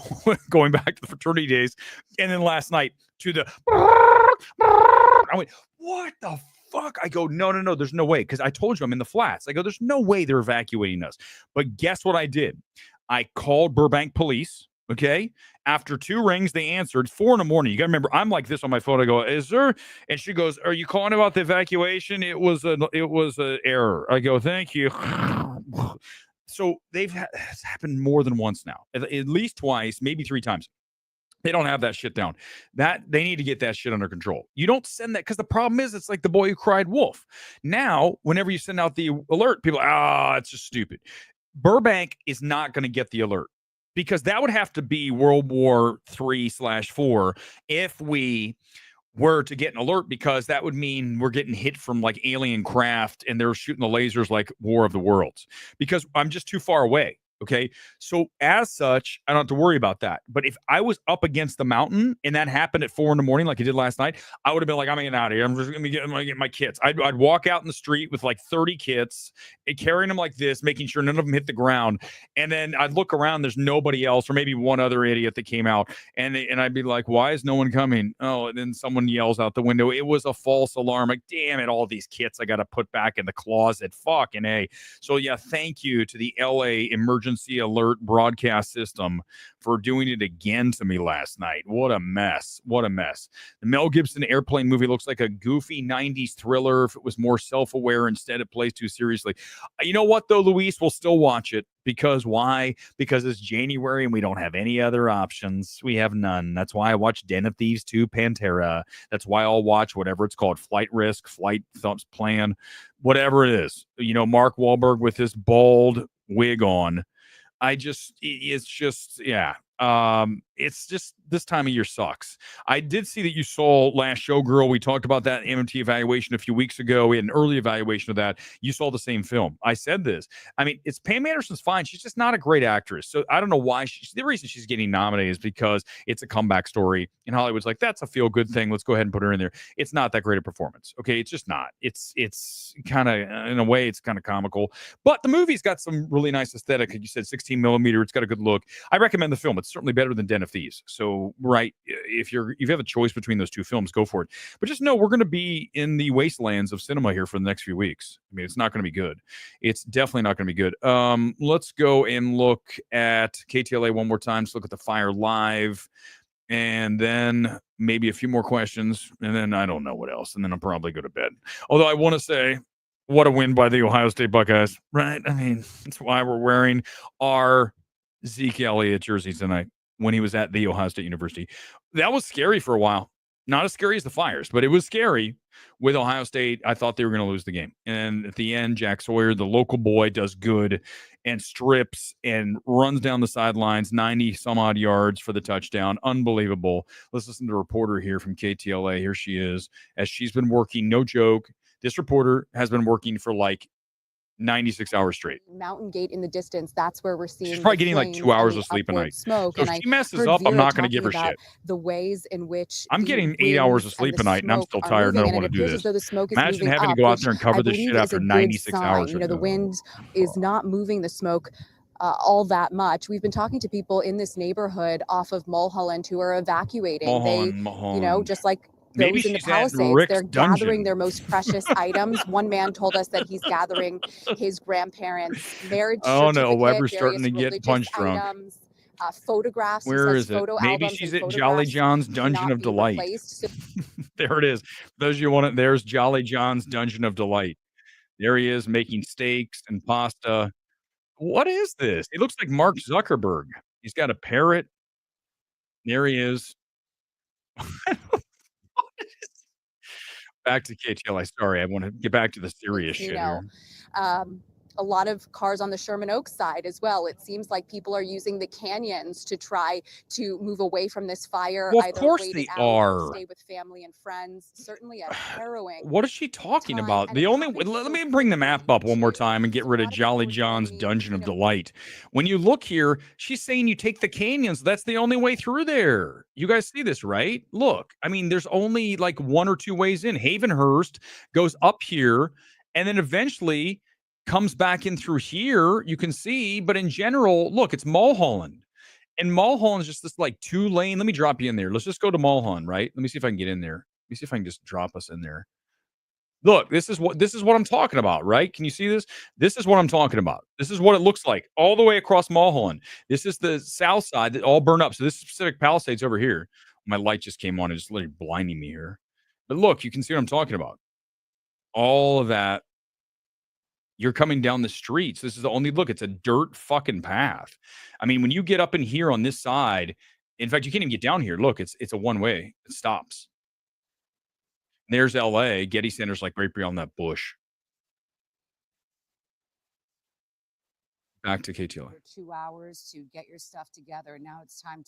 going back to the fraternity days, and then last night to the, I went, what the fuck? I go, no, there's no way. Because I told you I'm in the flats. I go, there's no way they're evacuating us. But guess what I did? I called Burbank police. Okay. After 2 rings, they answered. 4 a.m. You got to remember, I'm like this on my phone. I go, is there? And she goes, are you calling about the evacuation? It was an error. I go, thank you. So it's happened more than once now, at least twice, maybe 3 times. They don't have that shit down. That they need to get that shit under control. You don't send that because the problem is it's like the boy who cried wolf. Now, whenever you send out the alert, people are, it's just stupid. Burbank is not going to get the alert because that would have to be World War III/4 if we were to get an alert, because that would mean we're getting hit from like alien craft and they're shooting the lasers like War of the Worlds, because I'm just too far away. Okay. So as such, I don't have to worry about that. But if I was up against the mountain and that happened at 4 a.m. like it did last night, I would have been like, I'm getting out of here. I'm just going to get my kits. I'd walk out in the street with like 30 kits and carrying them like this, making sure none of them hit the ground. And then I'd look around, there's nobody else, or maybe one other idiot that came out. And I'd be like, why is no one coming? Oh, and then someone yells out the window, it was a false alarm. Like, damn it, all these kits I got to put back in the closet. Fucking A. So yeah, thank you to the LA Emergency Alert broadcast system for doing it again to me last night. What a mess. What a mess. The Mel Gibson Airplane movie looks like a goofy 90s thriller. If it was more self-aware, instead it plays too seriously. You know what, though, Luis? We'll still watch it. Because why? Because it's January and we don't have any other options. We have none. That's why I watch Den of Thieves 2 Pantera. That's why I'll watch whatever it's called, Flight Risk, Flight Thumps Plan, whatever it is. Mark Wahlberg with this bald wig on. It's just this time of year sucks. I did see that you saw Last Showgirl. We talked about that MMT evaluation a few weeks ago. We had an early evaluation of that. You saw the same film. I said this. I mean, Pam Anderson's fine. She's just not a great actress. So I don't know why. The reason she's getting nominated is because it's a comeback story. And Hollywood's like, that's a feel-good thing. Let's go ahead and put her in there. It's not that great a performance. Okay, it's just not. It's kind of, in a way, it's kind of comical. But the movie's got some really nice aesthetic. Like you said, 16 millimeter. It's got a good look. I recommend the film. It's certainly better than Den of Thieves. So, right, if you have a choice between those 2 films, go for it. But just know we're going to be in the wastelands of cinema here for the next few weeks. I mean, it's not going to be good. It's definitely not going to be good. Let's go and look at KTLA one more time. Let's look at the Fire Live. And then maybe a few more questions. And then I don't know what else. And then I'll probably go to bed. Although I want to say, what a win by the Ohio State Buckeyes, right? I mean, that's why we're wearing our Zeke Elliott jersey tonight when he was at the Ohio State University. That was scary for a while. Not as scary as the Fires, but it was scary with Ohio State. I thought they were going to lose the game. And at the end, Jack Sawyer, the local boy, does good and strips and runs down the sidelines, 90 some odd yards for the touchdown. Unbelievable. Let's listen to a reporter here from KTLA. Here she is, as she's been working, no joke. This reporter has been working for like 96 hours straight. Mountain Gate in the distance, that's where we're seeing. She's probably getting like 2 hours of sleep a night. Smoke. So if she messes up, I'm not going to give her shit. The ways in which I'm getting 8 hours of sleep a night, and I'm still tired and I don't want to do this. Imagine having to go out there and cover this shit after 96 hours. The wind is not moving the smoke all that much. We've been talking to people in this neighborhood off of Mulholland who are evacuating. They, you know, just like Maybe those in the she's at Palisades, Rick's they're gathering dungeon. their most precious items. One man told us that he's gathering his grandparents' marriage Oh no, certificate, Weber's starting various to get religious punch drunk. items, photographs. He Where says is it? photo Maybe albums she's and at Jolly photographs John's Dungeon cannot of be Delight. replaced. So There it is. Those you want it. There's Jolly John's Dungeon of Delight. There he is making steaks and pasta. What is this? He looks like Mark Zuckerberg. He's got a parrot. There he is. Back to KTLI. Sorry, I want to get back to the serious shit here. A lot of cars on the Sherman Oaks side as well. It seems like people are using the canyons to try to move away from this fire. Well, of either course wait they it out or are. stay with family and friends. Certainly a harrowing. What is she talking time, about? and The it only happened let so me bring the map up one more too. time and get So a rid of lot of Jolly people are telling John's me, Dungeon you of know, Delight. When you look here, she's saying you take the canyons. That's the only way through there. You guys see this, right? Look, I mean, there's only like one or two ways in. Havenhurst goes up here and then eventually comes back in through here. You can see, but in general, look, it's Mulholland. And Mulholland is just this like 2-lane. Let me drop you in there. Let's just go to Mulholland, right? Let me see if I can get in there. Let me see if I can just drop us in there. Look, this is what I'm talking about, right? Can you see this? This is what I'm talking about. This is what it looks like all the way across Mulholland. This is the south side that all burned up. So this is Pacific Palisades over here. My light just came on and just literally blinding me here. But look, you can see what I'm talking about. All of that. You're coming down the streets. This is the only look. It's a dirt fucking path. I mean, when you get up in here on this side, in fact, you can't even get down here. Look, it's a one way. It stops. There's LA. Getty Center's like right beyond that bush. Back to KTLA. 2 hours to get your stuff together. Now it's time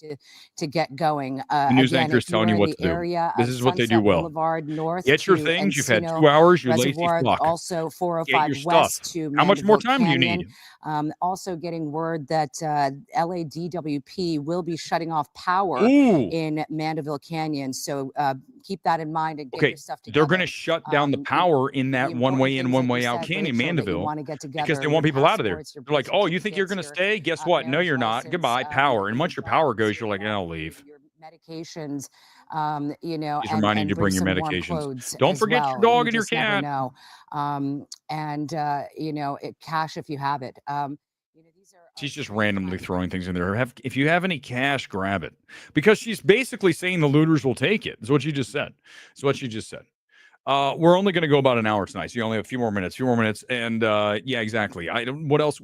to get going. The news Again, anchor is if you're telling you in what the to do. area This of is what they do Sunset well. Boulevard north Get your to things. You've had Encino 2 hours. You lazy Reservoir, fuck. also Get 405 your stuff. west to How much more Mandeville time do you Canyon. need? Also getting word that LADWP will be shutting off power Ooh. in Mandeville Canyon. So keep that in mind and get Okay, your stuff together. they're going to shut down the power in The that one way important in, things one that you way out said, canyon, Rachel, that you Mandeville, want to get together, because they your want people out of there. passports, your They're like, birth oh, you think you're certificates, going to your stay? Guess what? No, marriage you're not. license, Goodbye, power. And your once your power guns, goes, you're like, I'll leave. your medications, you know, He's reminding you to bring bring your some warm medications. clothes Don't as forget well. your dog You and your just never cat. know. You know, cash if you have it. You know, these are She's just randomly throwing things in there. If you have any cash, grab it. Because she's basically saying the looters will take it. That's what she just said. It's what she just said. We're only going to go about an hour tonight. So you only have a few more minutes. And yeah, exactly. What else?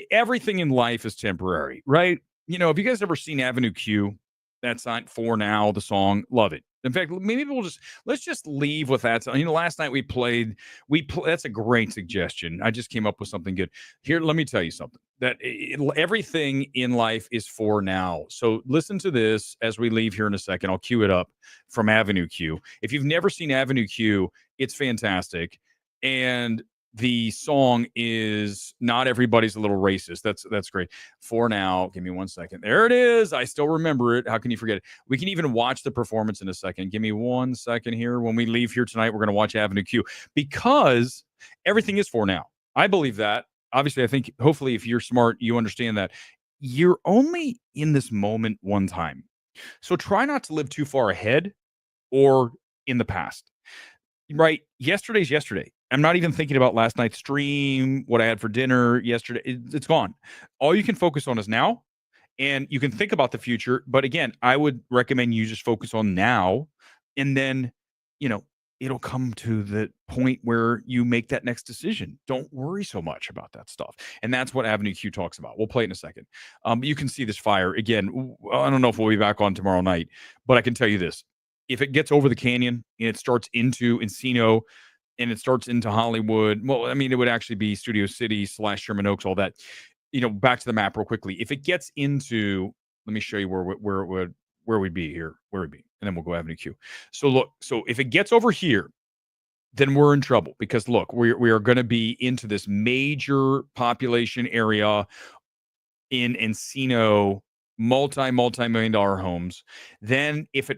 Everything in life is temporary, right? You know, have you guys ever seen Avenue Q? That sign For Now, the song, love it. In fact, maybe let's just leave with that. You know, last night we played, that's a great suggestion. I just came up with something good. Here, let me tell you something, that everything in life is for now. So listen to this as we leave here in a second. I'll cue it up from Avenue Q. If you've never seen Avenue Q, it's fantastic. And the song is Not Everybody's a Little Racist. That's great. For Now, give me 1 second. There it is. I still remember it. How can you forget it? We can even watch the performance in a second. Give me 1 second here. When we leave here tonight, we're going to watch Avenue Q, because everything is for now. I believe that. Obviously, I think hopefully if you're smart, you understand that you're only in this moment one time. So try not to live too far ahead or in the past. Right? Yesterday's yesterday. I'm not even thinking about last night's stream, what I had for dinner yesterday. It's gone. All you can focus on is now, and you can think about the future. But again, I would recommend you just focus on now, and then, you know, it'll come to the point where you make that next decision. Don't worry so much about that stuff. And that's what Avenue Q talks about. We'll play it in a second. But you can see this fire again. I don't know if we'll be back on tomorrow night, but I can tell you this. If it gets over the canyon and it starts into Encino and it starts into Hollywood, well, I mean, it would actually be Studio City / Sherman Oaks, all that. You know, back to the map real quickly. If it gets into, let me show you where we'd be here, where we'd be, and then we'll go Avenue Q. So look, so if it gets over here, then we're in trouble, because look, we are going to be into this major population area in Encino, multi-million-dollar homes. Then if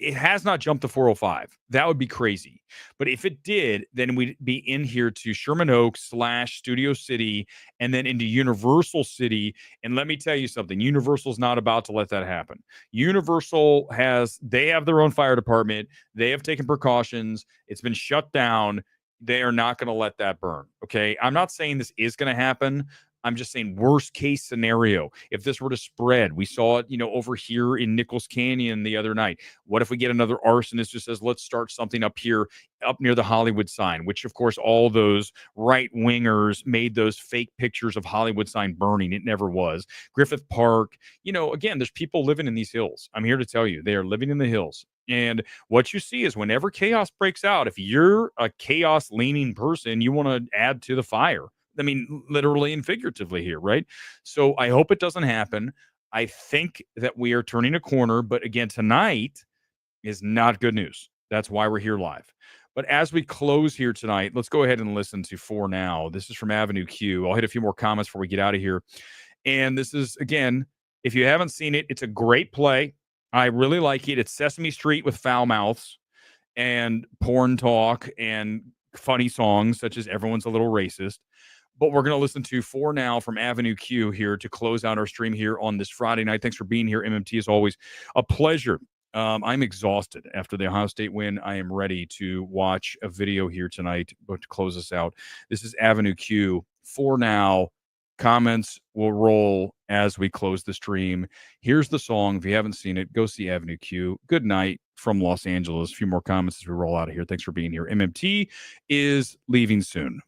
it has not jumped to 405. That would be crazy. But if it did, then we'd be in here to Sherman Oaks / Studio City and then into Universal City. And let me tell you something, Universal's not about to let that happen. Universal they have their own fire department. They have taken precautions. It's been shut down. They are not going to let that burn. Okay. I'm not saying this is going to happen. I'm just saying worst case scenario. If this were to spread, we saw it, over here in Nichols Canyon the other night. What if we get another arsonist who says, let's start something up here, up near the Hollywood sign, which of course, all those right wingers made those fake pictures of Hollywood sign burning. It never was. Griffith Park, again, there's people living in these hills. I'm here to tell you, they are living in the hills. And what you see is whenever chaos breaks out, if you're a chaos leaning person, you want to add to the fire. I mean, literally and figuratively here, right? So I hope it doesn't happen. I think that we are turning a corner, but again, tonight is not good news. That's why we're here live. But as we close here tonight, let's go ahead and listen to For Now. This is from Avenue Q. I'll hit a few more comments before we get out of here. And this is, again, if you haven't seen it, it's a great play. I really like it. It's Sesame Street with foul mouths and porn talk and funny songs such as Everyone's a Little Racist. But we're going to listen to For Now from Avenue Q here to close out our stream here on this Friday night. Thanks for being here, MMT, as always. A pleasure. I'm exhausted after the Ohio State win. I am ready to watch a video here tonight, but to close us out. This is Avenue Q. For Now. Comments will roll as we close the stream. Here's the song. If you haven't seen it, go see Avenue Q. Good night from Los Angeles. A few more comments as we roll out of here. Thanks for being here. MMT is leaving soon.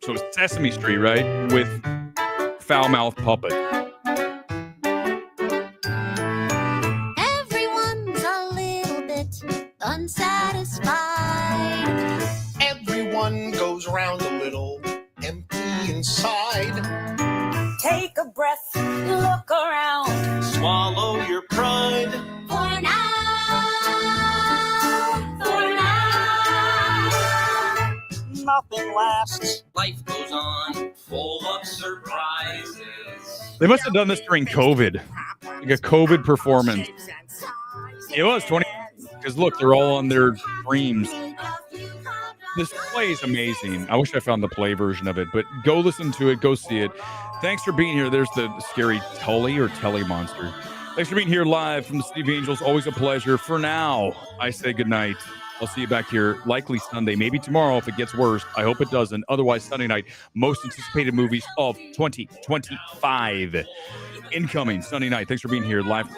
So it's Sesame Street, right? With foul mouth puppet. Everyone's a little bit unsatisfied. Everyone goes around a little empty inside. Take a breath, look around. Swallow your pride. For now, for now. Nothing lasts. Life goes on, full of surprises. They must have done this during COVID, like a COVID performance. It was 20, because look, they're all on their streams. This play is amazing. I wish I found the play version of it, but go listen to it, go see it. Thanks for being here. There's the scary Tully or Telly monster. Thanks for being here live from the Steve Angels. Always a pleasure. For now, I say goodnight. I'll see you back here likely Sunday, maybe tomorrow if it gets worse. I hope it doesn't. Otherwise, Sunday night, most anticipated movies of 2025. Incoming Sunday night. Thanks for being here live.